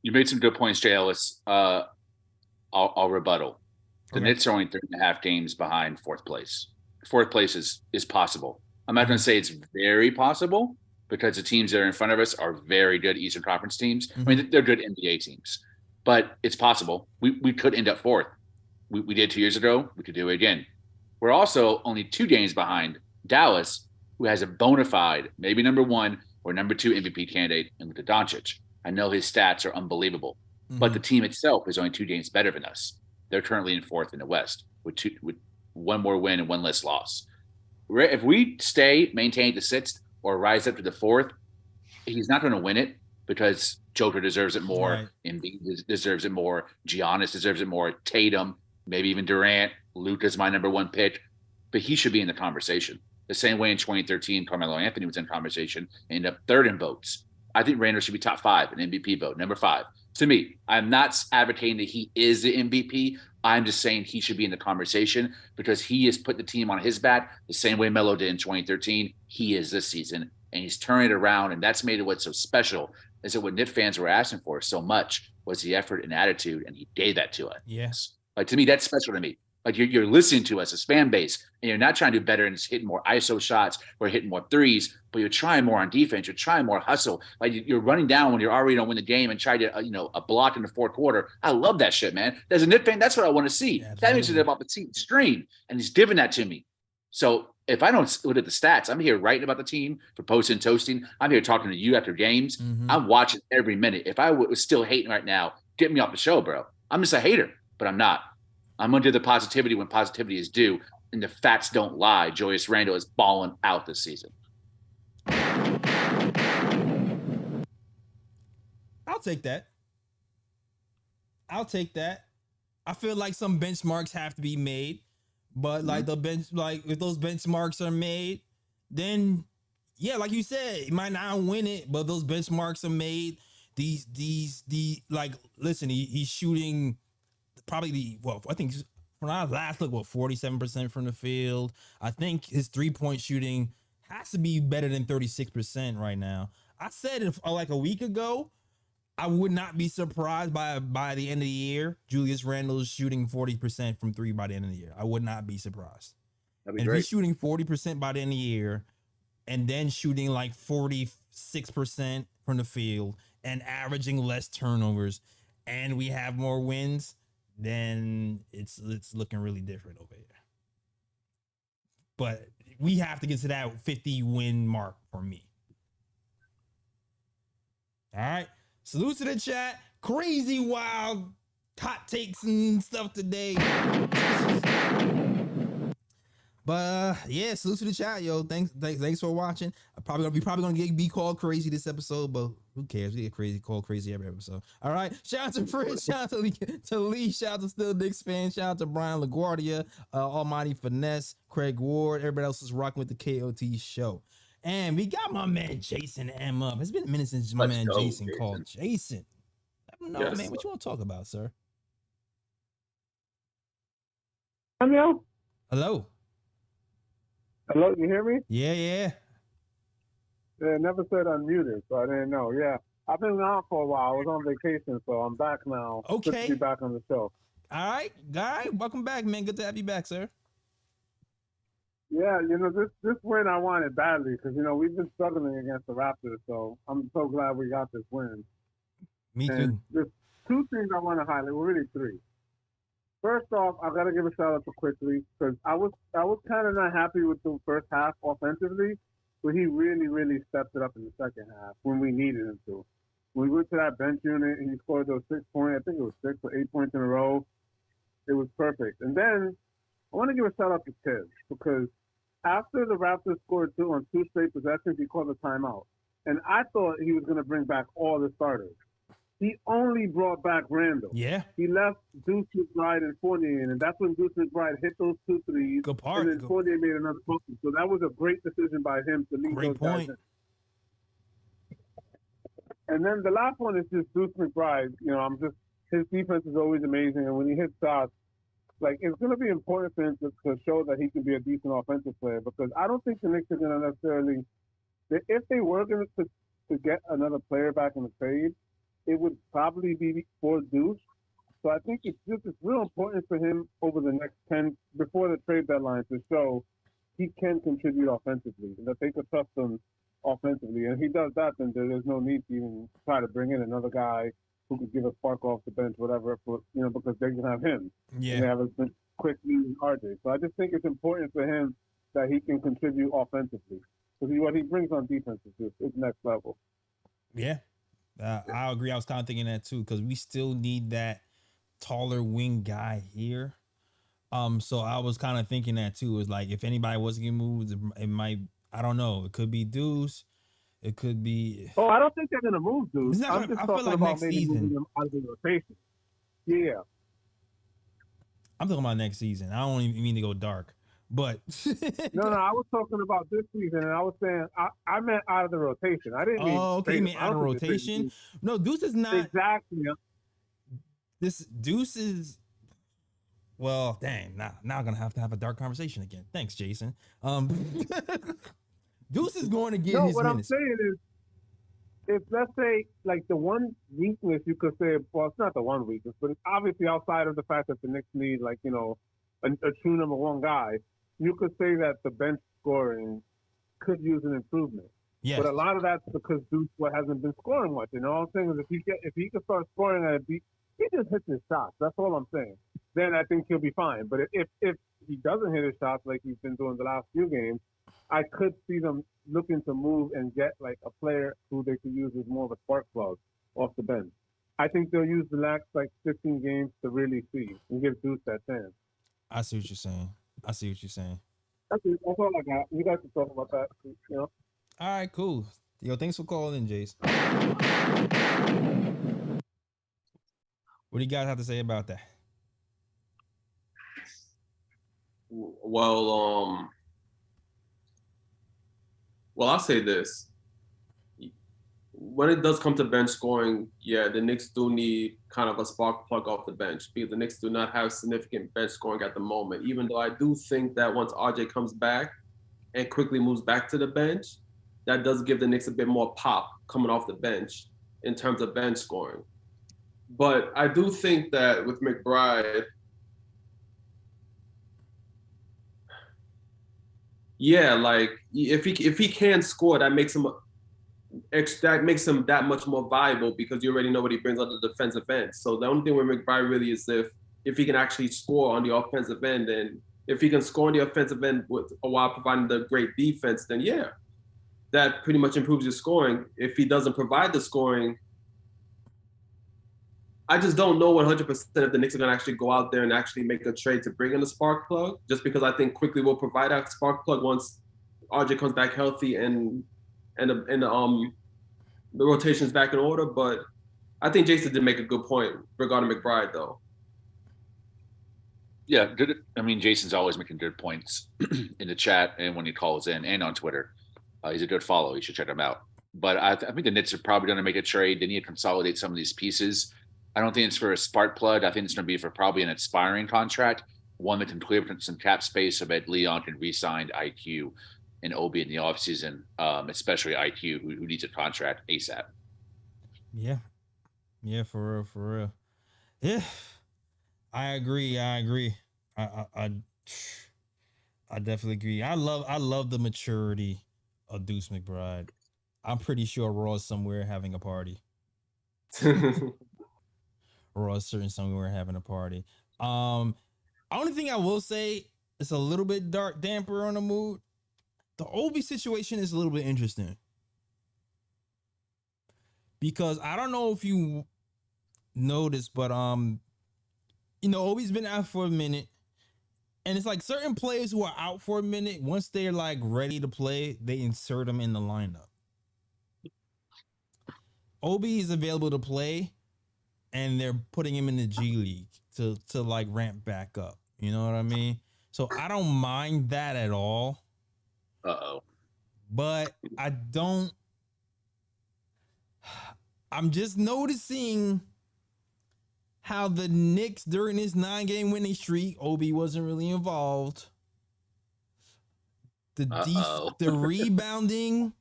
You made some good points, Jay Ellis. I'll rebuttal. The Knicks are only 3.5 games behind 4th place. 4th place is possible. I'm not going to say it's very possible because the teams that are in front of us are very good Eastern Conference teams. I mean, they're good NBA teams, but it's possible. We could end up 4th. We did 2 years ago. We could do it again. We're also only 2 games behind Dallas, who has a bona fide, maybe number 1 or number 2 MVP candidate in Luka Doncic. I know his stats are unbelievable, but the team itself is only 2 games better than us. They're currently in 4th in the West with 1 more win and 1 less loss. If we maintain the 6th or rise up to the 4th, he's not going to win it because Joker deserves it more. Right. Embiid deserves it more. Giannis deserves it more. Tatum, maybe even Durant. Luka's my number 1 pick, but he should be in the conversation. The same way in 2013, Carmelo Anthony was in conversation, ended up 3rd in votes. I think Randle should be top 5 in MVP vote, number 5. To me, I'm not advocating that he is the MVP. I'm just saying he should be in the conversation because he has put the team on his back the same way Melo did in 2013. He is this season, and he's turning it around, and that's made it what's so special is that what Knicks fans were asking for so much was the effort and attitude, and he gave that to us. Yes. Like, to me, that's special to me. Like you're listening to us as fan base, and you're not trying to do better and just hitting more ISO shots or hitting more threes, but you're trying more on defense. You're trying more hustle. Like you're running down when you're already going to win the game and try to, a block in the 4th quarter. I love that shit, man. As a Knicks fan, that's what I want to see. Yeah, that makes it about the team stream, and he's giving that to me. So if I don't look at the stats, I'm here writing about the team for posting and toasting. I'm here talking to you after games. I'm watching every minute. If I was still hating right now, get me off the show, bro. I'm just a hater, but I'm not. I'm going to do the positivity when positivity is due, and the facts don't lie. Julius Randle is balling out this season. I'll take that. I feel like some benchmarks have to be made. But like the bench, like if those benchmarks are made, then yeah, like you said, it might not win it, but those benchmarks are made. Listen, he's shooting probably I think when I last looked, 47% from the field. I think his 3-point shooting has to be better than 36% right now. I said if like a week ago, I would not be surprised by the end of the year, Julius Randle is shooting 40% from three by the end of the year. I would not be surprised. That'd be And great. if he's shooting 40% by the end of the year, and then shooting like 46% from the field and averaging less turnovers, and we have more wins, then it's looking really different over here. But we have to get to that 50 win mark for me. All right. Salute to the chat. Crazy, wild, hot takes and stuff today. But yeah, salute to the chat, yo. Thanks for watching. I'm probably gonna be called crazy this episode, but who cares? We get called crazy every episode. All right. Shout out to Fritz, shout out to Lee, shout out to Still Knicks fan, shout out to Brian LaGuardia, Almighty Finesse, Craig Ward. Everybody else is rocking with the KOT show. And we got my man Jason M up. It's been a minute since my man Jason called. Jason. No, yes, man, what you want to talk about, sir? Hello? Hello. Hello, you hear me? Yeah. Yeah, never said unmuted, so I didn't know. Yeah, I've been out for a while. I was on vacation, so I'm back now. Okay. Good to be back on the show. All right, guy, welcome back, man. Good to have you back, sir. Yeah, this win I wanted badly because, we've been struggling against the Raptors, so I'm so glad we got this win. Me and too. There's two things I want to highlight, well, really three. First off, I got to give a shout out to Quickly because I was kind of not happy with the first half offensively, but he really, really stepped it up in the second half when we needed him to. When we went to that bench unit and he scored those 6 points, I think it was 6 or 8 points in a row, it was perfect. And then I want to give a shout out to Tibbs because after the Raptors scored on 2 straight possessions, he called a timeout. And I thought he was going to bring back all the starters. He only brought back Randle. Yeah. He left Deuce McBride and Fournier in, and that's when Deuce McBride hit those 2 threes. Good part. And then Fournier made another bucket. So that was a great decision by him to leave those guys in. And then the last one is just Deuce McBride. His defense is always amazing, and when he hits shots, it's going to be important for him to show that he can be a decent offensive player because I don't think the Knicks are going to necessarily, if they were going to get another player back in the trade, it would probably be for Deuce. So I think it's real important for him over the next before the trade deadline to show he can contribute offensively and that they could trust him offensively. And if he does that, then there's no need to even try to bring in another guy who could give a spark off the bench, whatever, because they can have him. Yeah. And they have a quick and RJ. So I just think it's important for him that he can contribute offensively. Because what he brings on defense is next level. Yeah. I agree. I was kind of thinking that too, because we still need that taller wing guy here. So I was kind of thinking that too. Is like if anybody was getting moved, it might. I don't know. It could be Deuce. It could be. Oh, I don't think they're gonna move Deuce. I'm just talking about next maybe season. moving them out of the rotation. Yeah. I'm talking about next season. I don't even mean to go dark, but No, I was talking about this season, and I was saying I meant out of the rotation. I didn't mean. Oh, okay, you mean out of rotation? No, Deuce is not exactly. This Deuce is. Well, dang. Now I'm gonna have to have a dark conversation again. Thanks, Jason. Deuce is going to get his what minutes. I'm saying is, if let's say the one weakness you could say, well, it's not the one weakness, but it's obviously outside of the fact that the Knicks need a true number one guy. You could say that the bench scoring could use an improvement. Yes. But a lot of that's because Deuce hasn't been scoring much. All I'm saying is if he could start scoring at a beat, he just hits his shots. That's all I'm saying. Then I think he'll be fine. But if he doesn't hit his shots like he's been doing the last few games, I could see them looking to move and get a player who they could use as more of a spark plug off the bench. I think they'll use the next 15 games to really see and give Deuce that chance. I see what you're saying. That's all I got. You guys can talk about that. All right, cool. Yo, thanks for calling in, Jace. What do you guys have to say about that? Well, I'll say this. When it does come to bench scoring, yeah, the Knicks do need kind of a spark plug off the bench because the Knicks do not have significant bench scoring at the moment. Even though I do think that once RJ comes back and quickly moves back to the bench, that does give the Knicks a bit more pop coming off the bench in terms of bench scoring. But I do think that with McBride, yeah, like if he can score, that makes him that much more valuable because you already know what he brings on the defensive end. So the only thing with McBride really is if he can actually score on the offensive end, and if he can score on the offensive end while providing the great defense, then yeah, that pretty much improves your scoring. If he doesn't provide the scoring, I just don't know 100% if the Knicks are going to actually go out there and actually make a trade to bring in a spark plug, just because I think quickly will provide that spark plug once RJ comes back healthy and the rotation's back in order. But I think Jason did make a good point regarding McBride, though. Yeah, good. I mean, Jason's always making good points in the chat and when he calls in and on Twitter. He's a good follow. You should check him out. But I think the Knicks are probably going to make a trade. They need to consolidate some of these pieces. I don't think it's for a spark plug. I think it's going to be for probably an expiring contract, one that can clear some cap space so that Leon can re-sign IQ and Obi in the offseason, especially IQ, who needs a contract ASAP. Yeah. Yeah, for real. Yeah. I agree. I definitely agree. I love the maturity of Deuce McBride. I'm pretty sure Raw's somewhere having a party. Raw's certain somewhere having a party. Only thing I will say, it's a little bit damper on the mood. The Obi situation is a little bit interesting. Because I don't know if you noticed, but Obi's been out for a minute. And it's like certain players who are out for a minute, once they're like ready to play, they insert them in the lineup. Obi is available to play, and they're putting him in the G League to like ramp back up. You know what I mean? So I don't mind that at all. But I'm just noticing how the Knicks during this 9-game winning streak, Obi wasn't really involved. The rebounding,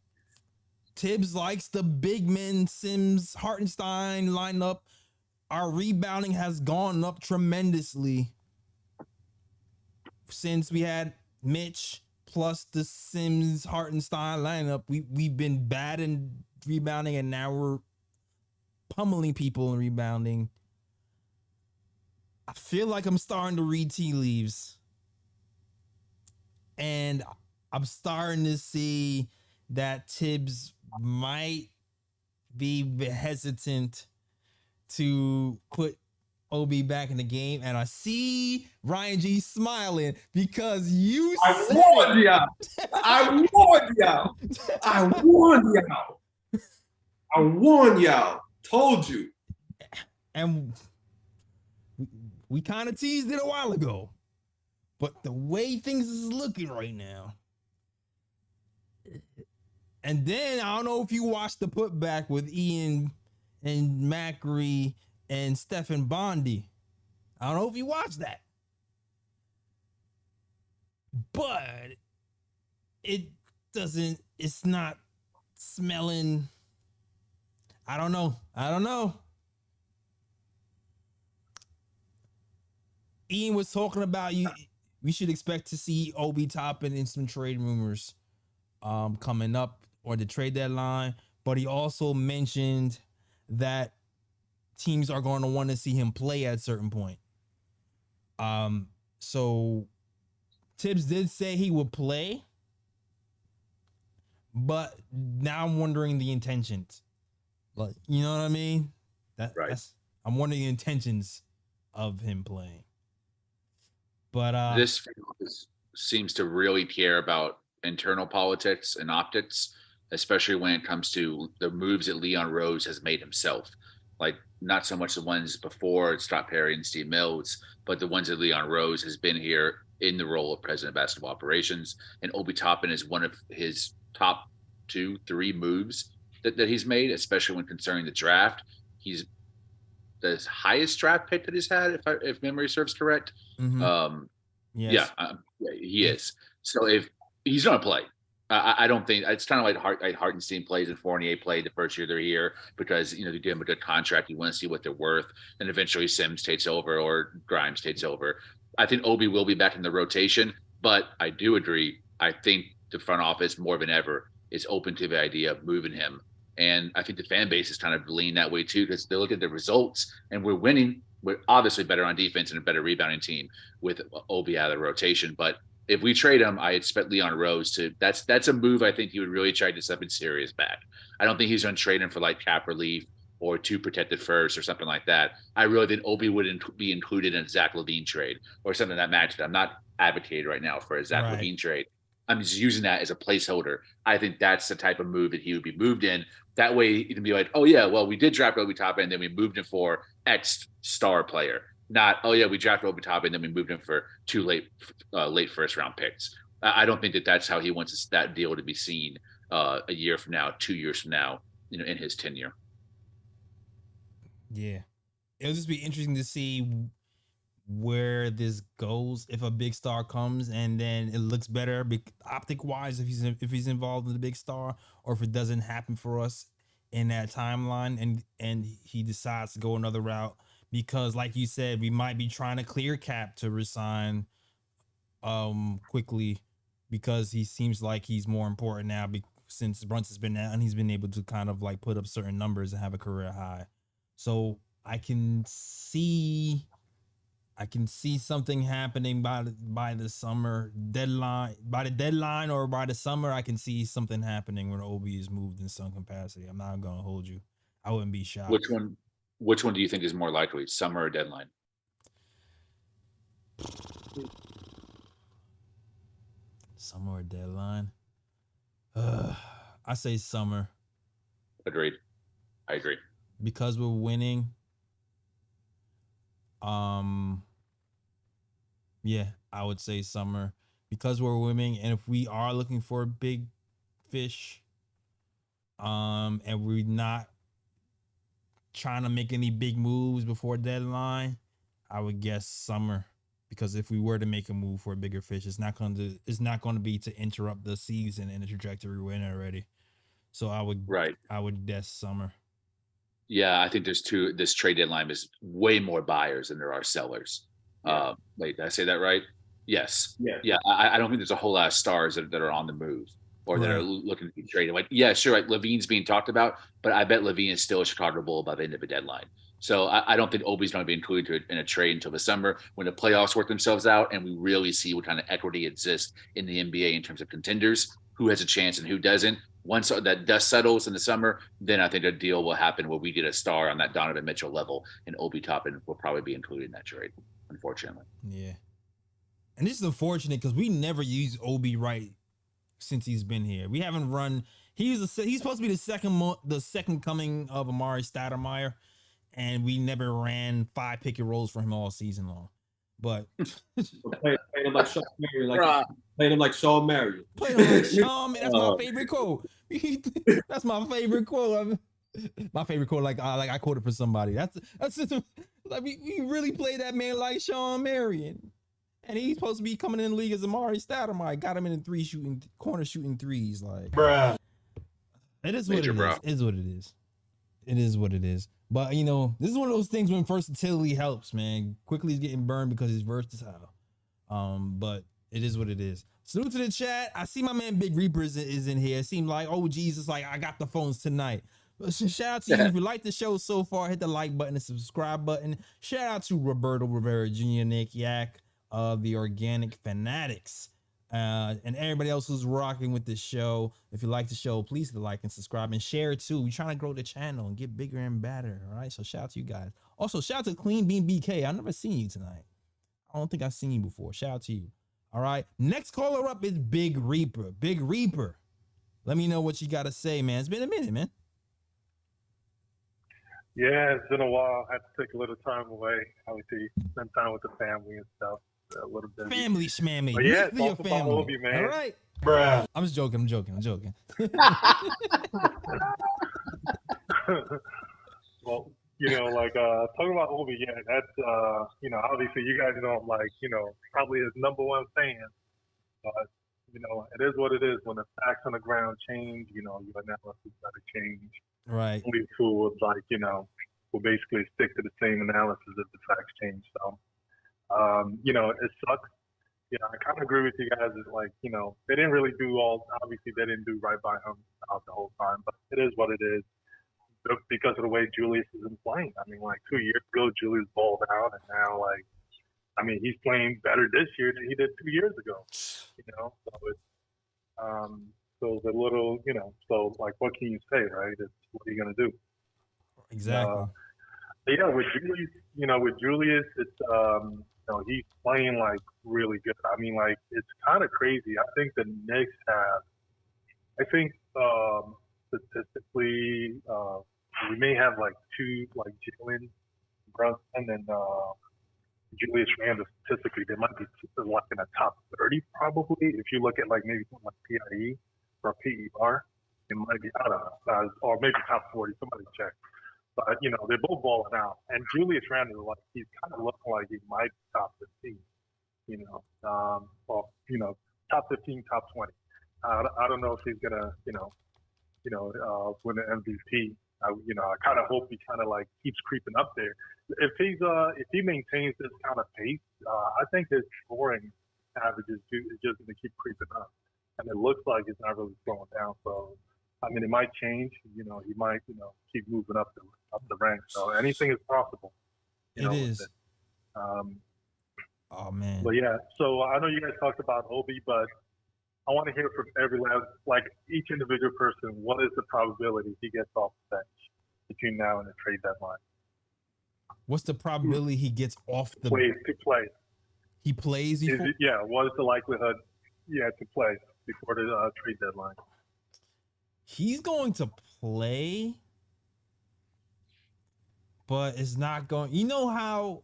Tibbs likes the big men, Sims, Hartenstein lineup. Our rebounding has gone up tremendously since we had Mitch plus the Sims, Hartenstein lineup. We've been bad in rebounding, and now we're pummeling people in rebounding. I feel like I'm starting to read tea leaves. And I'm starting to see that Tibbs might be hesitant to put Obi back in the game. And I see Ryan G smiling because you I warned y'all. I warned y'all. Told you. And we kind of teased it a while ago. But the way things is looking right now. And then I don't know if you watched the putback with Ian and Macri and Stephen Bondi. I don't know if you watched that. But it's not smelling. I don't know. Ian was talking about we should expect to see Obi Toppin in some trade rumors coming up or the trade deadline. But he also mentioned that teams are going to want to see him play at a certain point. So Tibbs did say he would play, but now I'm wondering the intentions. Like, you know what I mean? Right. I'm wondering the intentions of him playing. But this seems to really care about internal politics and optics, especially when it comes to the moves that Leon Rose has made himself. Like, not so much the ones before Scott Perry and Steve Mills, but the ones that Leon Rose has been here in the role of president of basketball operations. And Obi Toppin is one of his top 2-3 moves that he's made, especially when concerning the draft. He's the highest draft pick that he's had, if memory serves correct. Mhm. Yes. He is. So if he's going to play, I don't think it's kind of like Hartenstein plays and Fournier played the first year they're here because they give him a good contract. You want to see what they're worth, and eventually Sims takes over or Grimes takes over. I think Obi will be back in the rotation, but I do agree. I think the front office more than ever is open to the idea of moving him, and I think the fan base is kind of leaning that way too because they look at the results and we're winning. We're obviously better on defense and a better rebounding team with Obi out of the rotation, but if we trade him, I expect Leon Rose to. That's a move I think he would really try to get something serious back. I don't think he's going to trade him for like cap relief or 2 protected first or something like that. I really think Obi would be included in a Zach LaVine trade or something that matched. I'm not advocating right now for a Zach LaVine trade. I'm just using that as a placeholder. I think that's the type of move that he would be moved in. That way, he can be like, oh yeah, well we did draft Obi Toppin and then we moved him for X star player. Not, oh yeah, we drafted Obi Toppin and then we moved him for 2 late first round picks. I don't think that that's how he wants that deal to be seen a year from now, 2 years from now, in his tenure. Yeah, it'll just be interesting to see where this goes if a big star comes and then it looks better optic wise if he's involved in the big star, or if it doesn't happen for us in that timeline and he decides to go another route because like you said we might be trying to clear cap to resign quickly because he seems like he's more important now since Brunson's been out and he's been able to kind of like put up certain numbers and have a career high. So I can see something happening by the summer deadline. By the deadline or by the summer, I can see something happening when Obi is moved in some capacity. I'm not gonna hold you. I wouldn't be shocked. Which one do you think is more likely, summer or deadline? Summer or deadline? I say summer. Agreed. I agree. Because we're winning. Yeah, I would say summer because we're winning, and if we are looking for a big fish, and we're not trying to make any big moves before deadline, I would guess summer. Because if we were to make a move for a bigger fish, it's not going to be to interrupt the season and the trajectory we're in already. So I would guess summer. Yeah, I think this trade deadline is way more buyers than there are sellers. Yeah. Wait, did I say that right? Yes. Yeah. I don't think there's a whole lot of stars that are on the move or that are looking to be traded. Like, yeah, sure. Like Levine's being talked about, but I bet Levine is still a Chicago Bull by the end of the deadline. So I don't think Obi's going to be included in a trade until the summer when the playoffs work themselves out and we really see what kind of equity exists in the NBA in terms of contenders, who has a chance and who doesn't. Once that dust settles in the summer, then I think a deal will happen where we get a star on that Donovan Mitchell level, and Obi Toppin will probably be included in that trade, unfortunately. Yeah. And this is unfortunate because we never used Obi right since he's been here. We haven't run. He's supposed to be the second coming of Amari Stoudemire, and we never ran 5 pick and rolls for him all season long. But playing him like Sean Marion, playing him like Sean Marion. Playing him like Sean. That's my favorite quote. That's my favorite quote. My favorite quote, like I quoted for somebody. That's just like we really play that man like Sean Marion, and he's supposed to be coming in the league as Amari Stoudemire. Got him in the corner shooting threes. Like, bruh, it is what it is. It is what it is. It is what it is. But this is one of those things when versatility helps, man. Quickly he's getting burned because he's versatile. But it is what it is. Salute to the chat. I see my man Big Reaper is in here. It seemed like, oh Jesus, like I got the phones tonight. Shout out to you. If you like the show so far, hit the like button and subscribe button. Shout out to Roberto Rivera Jr., Nick Yak, the Organic Fanatics, and everybody else who's rocking with the show. If you like the show, please hit the like and subscribe and share it too. We're trying to grow the channel and get bigger and better. All right. So shout out to you guys. Also, shout out to Clean Bean BK. I've never seen you tonight. I don't think I've seen you before. Shout out to you. All right. Next caller up is Big Reaper. Big Reaper. Let me know what you got to say, man. It's been a minute, man. Yeah, it's been a while. I had to take a little time away, obviously, spend time with the family and stuff. a little busy. Family schmammy. But yeah, Meet for your talk about family. Obi, man. All right. Bruh. I'm just joking. Well, talking about Obi, yeah, that's obviously you guys know I'm probably his number one fan. But it is what it is. When the facts on the ground change, your analysis got to change. Right. Only two would will basically stick to the same analysis if the facts change. So, it sucks. I kind of agree with you guys. It's they didn't really do obviously they didn't do right by him the whole time, but it is what it is because of the way Julius has been playing. I mean, 2 years ago, Julius balled out, and now, he's playing better this year than he did 2 years ago. So it's a little, what can you say, right? What are you going to do? Exactly. Yeah, with Julius, it's he's playing really good. I mean, it's kind of crazy. I think the Knicks have. I think statistically, we may have two Jalen Brunson and Julius Randle. Statistically, they might be in the top 30 probably. If you look at maybe something like PIE or PER, it might be I don't know, or maybe top 40. Somebody check. But they're both balling out, and Julius Randle, he's kind of looking like he might be top 15. Top 15, top 20. I don't know if he's gonna, win the MVP. I kind of hope he kind of keeps creeping up there. If he maintains this kind of pace, I think his scoring average is just gonna keep creeping up, and it looks like it's not really slowing down. So. I mean, it might change. He might, keep moving up the ranks. So anything is possible. It is. Oh man. But yeah, so I know you guys talked about Obi, but I want to hear from every last, each individual person. What is the probability he gets off the bench between now and the trade deadline? What's the probability he gets off the to play? He plays before. What is the likelihood? To play before the trade deadline. He's going to play, but it's not going. You know how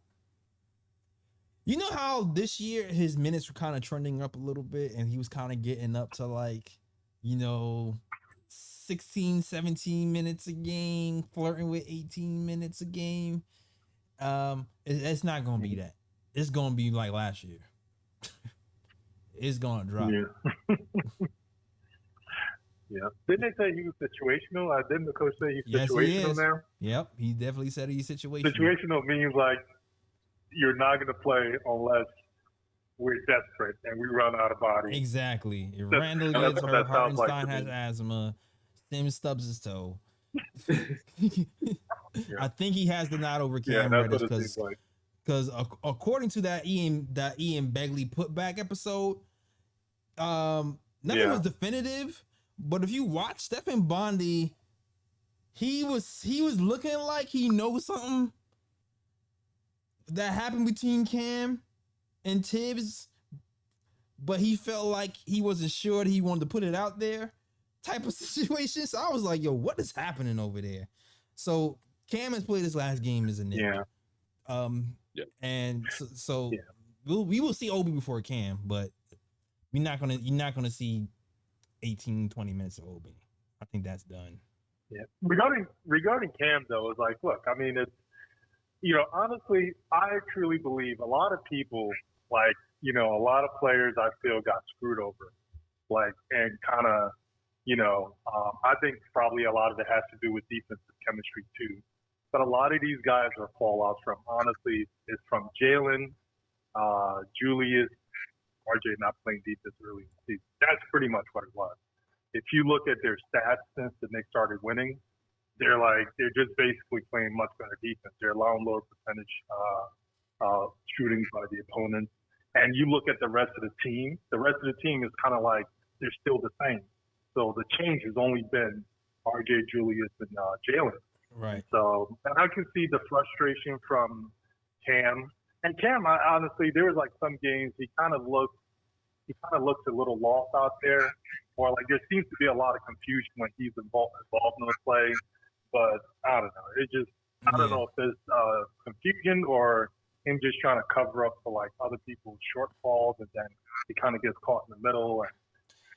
this year his minutes were kind of trending up a little bit, and he was kind of getting up to 16, 17 minutes a game, flirting with 18 minutes a game. It's not going to be that. It's going to be like last year. It's going to drop. Yeah. Yeah. Didn't they say he was situational? Didn't the coach say he's situational now? Yep. He definitely said he's situational. Situational means you're not going to play unless we're desperate and we run out of body. Exactly. If Randle gets hurt, Hartenstein has asthma, Sims stubs his toe. I think he has the nod over Cam Reddish because according to that Ian Begley putback episode, nothing was definitive. But if you watch Stephen Bondy, he was looking like he knows something that happened between Cam and Tibbs, but he felt like he wasn't sure that he wanted to put it out there type of situation. So I was like, yo, what is happening over there? So Cam has played his last game as a Knick. And so we will see Obi before Cam, but you're not gonna see 18, 20 minutes of Obi. I think that's done. Yeah. Regarding Cam though, it's look, I mean, it's honestly, I truly believe a lot of people, a lot of players I feel got screwed over. And kind of, I think probably a lot of it has to do with defensive chemistry too. But a lot of these guys are fallouts from, honestly, it's from Jalen, Julius, RJ not playing defense early in the season. That's pretty much what it was. If you look at their stats since the Knicks started winning, they're just basically playing much better defense. They're allowing lower percentage shootings by the opponents. And you look at the rest of the team is kind of they're still the same. So the change has only been RJ, Julius, and Jalen. Right. So, and I can see the frustration from Cam. And Cam, honestly, there was some games he kind of looked a little lost out there, or there seems to be a lot of confusion when he's involved in the play. But I don't know. I don't know if it's confusion or him just trying to cover up for like other people's shortfalls, and then he kind of gets caught in the middle. And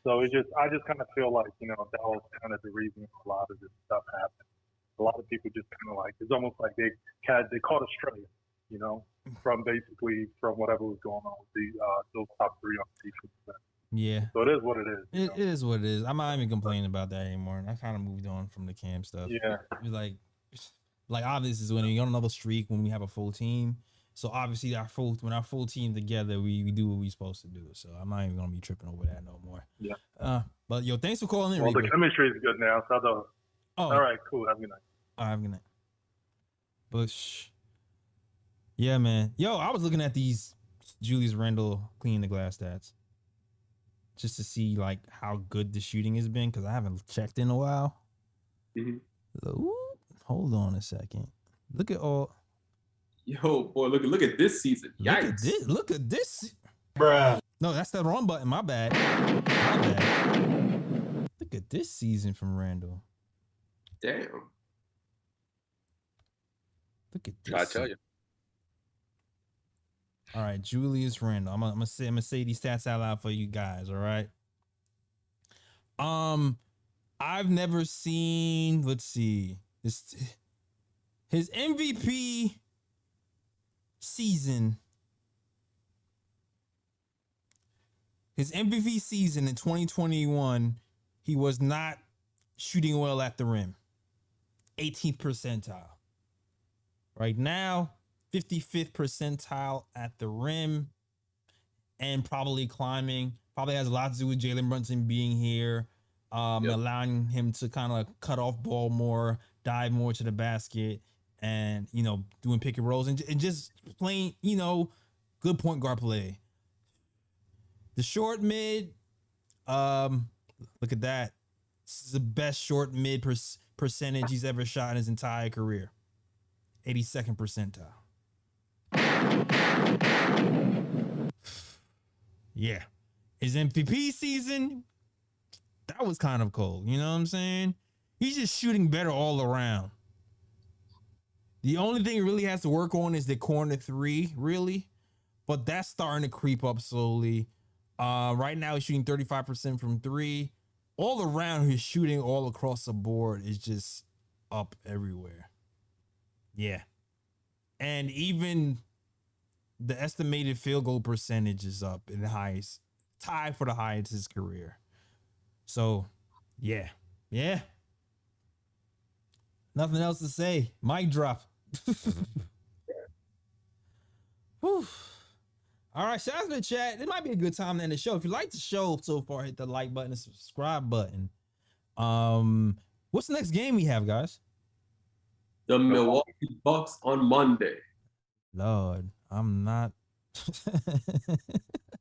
so I just kind of feel like, that was kind of the reason a lot of this stuff happened. A lot of people just kind of like, it's almost like they caught a stray, from whatever was going on with those top three on defense. Yeah. So it is what it is. It is what it is. I'm not even complaining about that anymore. I kind of moved on from the Cam stuff. Yeah. It's like obviously when you're on another streak, when we have a full team. So obviously when our full team together, we do what we're supposed to do. So I'm not even gonna be tripping over that no more. Yeah. But yo, thanks for calling in. Well, Reaper. the chemistry is good now. So all right, cool. Have a good night. All right, have a good night. But yeah, man. Yo, I was looking at these Julius Randle clean the glass stats just to see like how good the shooting has been, because I haven't checked in a while. Mm-hmm. Ooh, hold on a second. Look at all. Yo, boy, look at this season. Yikes. Look at this. Bruh. No, that's the wrong button. My bad. Look at this season from Randle. Damn. Look at this. Try to tell you. All right, Julius Randle. I'm gonna say these stats out loud for you guys. All right. I've never seen. Let's see. His MVP season. His MVP season in 2021, he was not shooting well at the rim. 18th percentile. Right now, 55th percentile at the rim and probably climbing. Probably has a lot to do with Jalen Brunson being here, allowing him to kind of cut off ball more, dive more to the basket, and, doing pick and rolls and just playing, good point guard play. The short mid, look at that. This is the best short mid percentage he's ever shot in his entire career. 82nd percentile. Yeah. His MVP season, that was kind of cold. You know what I'm saying? He's just shooting better all around. The only thing he really has to work on is the corner three, really. But that's starting to creep up slowly. Right now, he's shooting 35% from three. All around, he's shooting all across the board is just up everywhere. Yeah. And even the estimated field goal percentage is up in the highest, tied for the highest in his career. So, yeah. Nothing else to say. Mic drop. Whew. All right, shout out to the chat. It might be a good time to end the show. If you like the show so far, hit the like button and subscribe button. What's the next game we have, guys? The Milwaukee Bucks on Monday. Lord, I'm not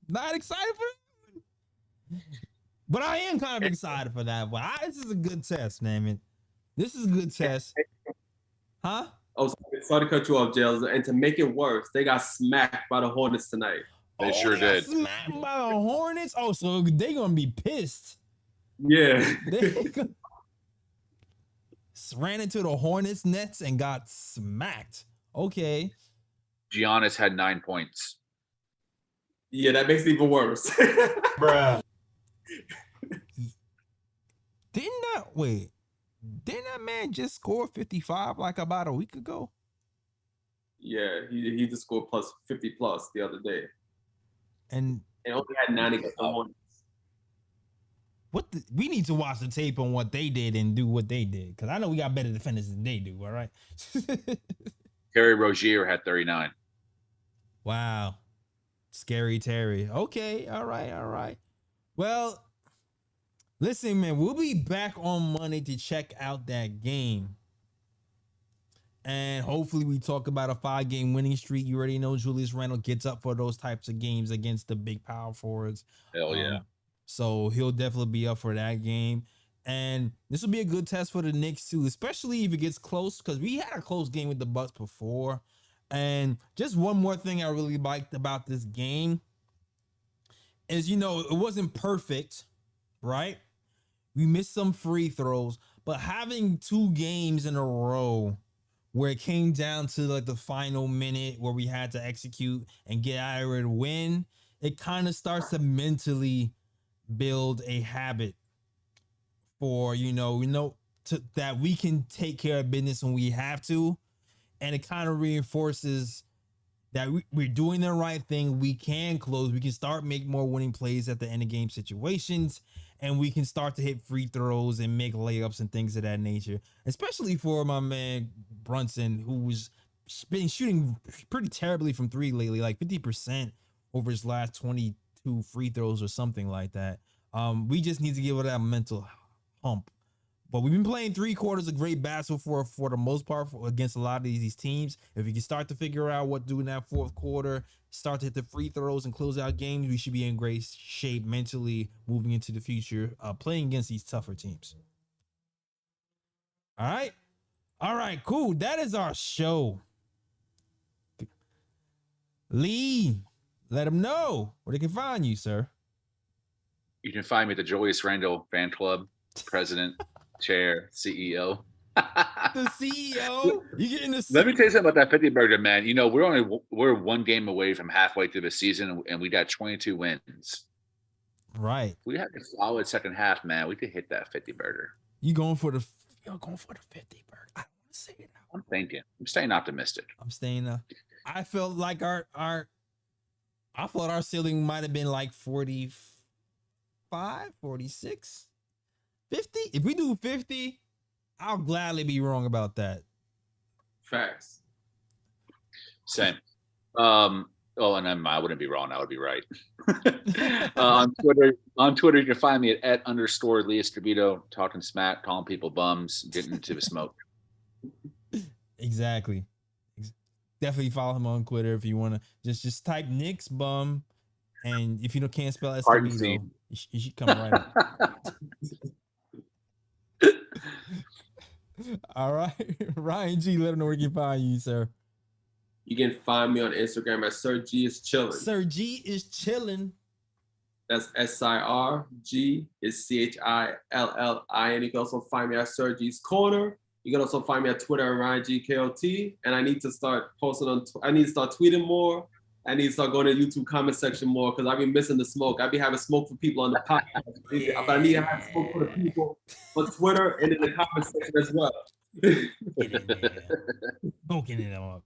not excited for it. But I am kind of excited for that. But this is a good test, man. This is a good test. Huh? Oh, sorry to cut you off, Jails. And to make it worse, they got smacked by the Hornets tonight. They sure did. Smacked by the Hornets? Oh, so they're going to be pissed. Yeah. They ran into the Hornets nets and got smacked. Okay. Giannis had 9 points. Yeah, that makes it even worse. Bruh. Didn't that man just score 55 like about a week ago? Yeah, he just scored plus 50 plus the other day. And only had 9 against the Hornets. We need to watch the tape on what they did and do what they did. Because I know we got better defenders than they do, all right? Terry Rozier had 39. Wow. Scary Terry. Okay, all right. Well, listen, man, we'll be back on Monday to check out that game. And hopefully we talk about a 5-game winning streak. You already know Julius Randle gets up for those types of games against the big power forwards. Hell yeah. So he'll definitely be up for that game. And this will be a good test for the Knicks too, especially if it gets close, because we had a close game with the Bucks before. And just one more thing I really liked about this game is, it wasn't perfect, right? We missed some free throws, but having 2 games in a row where it came down to like the final minute where we had to execute and get out of there to win, it kind of starts to mentally build a habit for, that we can take care of business when we have to. And it kind of reinforces that we're doing the right thing. We can close. We can start make more winning plays at the end of game situations, and we can start to hit free throws and make layups and things of that nature. Especially for my man Brunson, who's been shooting pretty terribly from three lately, like 50% over his last 22 free throws or something like that. We just need to give it that mental hump. But we've been playing 3 quarters of great basketball for the most part against a lot of these teams. If we can start to figure out what to do in that fourth quarter, start to hit the free throws and close out games, we should be in great shape mentally moving into the future, playing against these tougher teams. All right, cool. That is our show. Lee, let them know where they can find you, sir. You can find me at the Julius Randle Fan Club, president, chair, CEO. The CEO? You getting the Let me tell you something about that 50 burger, man. We're 1 game away from halfway through the season, and we got 22 wins. Right. We had a solid second half, man. We could hit that 50 burger. You're going for the 50 burger. I don't want to say it out. I'm thinking. I'm staying optimistic. I'm staying I felt like I thought our ceiling might have been like 45, 46, 50. If we do 50, I'll gladly be wrong about that. Facts. Same. And then I wouldn't be wrong. I would be right. On Twitter, you can find me at @_Lee Escobedo, talking smack, calling people bums, getting into the smoke. Exactly. Definitely follow him on Twitter if you want to. Just type Knicks bum, and if you can't spell Escobedo, you should come right up. All right, Ryan G, let him know where you can find you, sir. You can find me on Instagram at Sir G is chillin'. Sir G is chillin'. That's SIRG is CHILLIN. You can also find me at Sir G's Corner. You can also find me at Twitter at RyanGKOT. And I need to start posting I need to start tweeting more. I need to start going to YouTube comment section more because I've been missing the smoke. I be having smoke for people on the podcast. But I need to have smoke for the people on Twitter and in the comment section as well. Get in there. Smoking it up.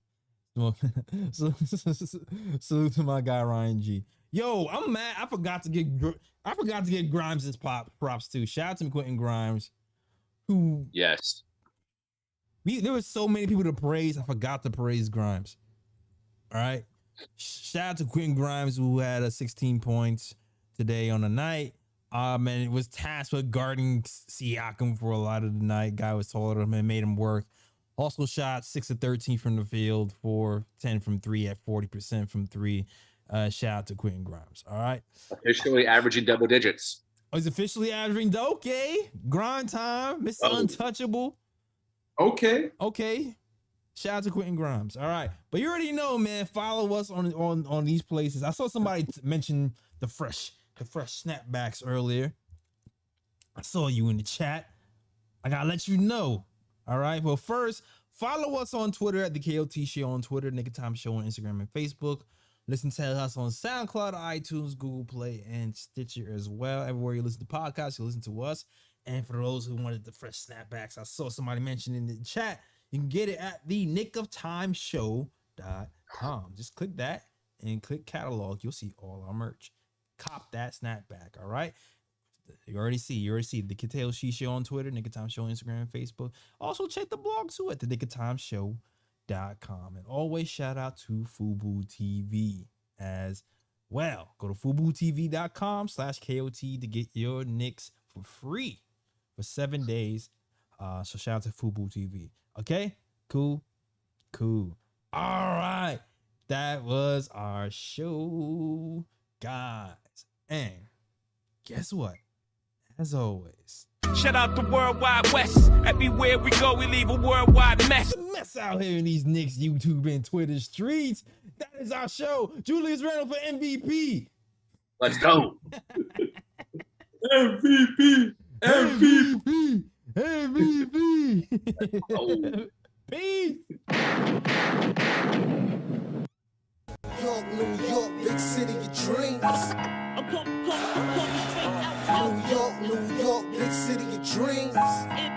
Salute to my guy Ryan G. Yo, I'm mad. I forgot to get Grimes his props too. Shout out to Quentin Grimes, who yes. There were so many people to praise. I forgot to praise Grimes. All right. Shout out to Quentin Grimes, who had 16 points today on the night. And it was tasked with guarding Siakam for a lot of the night. Guy was taller than him and made him work. Also shot 6 of 13 from the field, 4-10 from 3 at 40% from 3. Shout out to Quentin Grimes. All right. Officially averaging double digits. Oh, he's officially averaging. Okay. Grind time. Mr. Untouchable. Okay. Shout out to Quentin Grimes. All right. But you already know, man. Follow us on these places. I saw somebody mention the fresh snapbacks earlier. I saw you in the chat. I gotta let you know. All right. Well, first, follow us on Twitter at the KOT Show on Twitter, Knick Of Time Show on Instagram and Facebook. Listen to us on SoundCloud, iTunes, Google Play, and Stitcher as well. Everywhere you listen to podcasts, you listen to us. And for those who wanted the fresh snapbacks, I saw somebody mention in the chat, you can get it at the knickoftimeshow.com. Just click that and click catalog. You'll see all our merch. Cop that snapback, all right? You already see the Kitale She Show on Twitter, Knick Of Time Show on Instagram and Facebook. Also check the blog too at the knickoftimeshow.com. And always shout out to Fubu TV as well. Go to FubuTV.com/KOT to get your Knicks for free for 7 days. So shout out to Fubu TV. Okay? Cool. All right. That was our show, guys. And guess what? As always, shout out the Worldwide West. Everywhere we go, we leave a worldwide mess. Mess out here in these Knicks YouTube and Twitter streets. That is our show. Julius Randle for MVP. Let's go. MVP. Oh. Peace. New York, big city of dreams. New York, big city of dreams.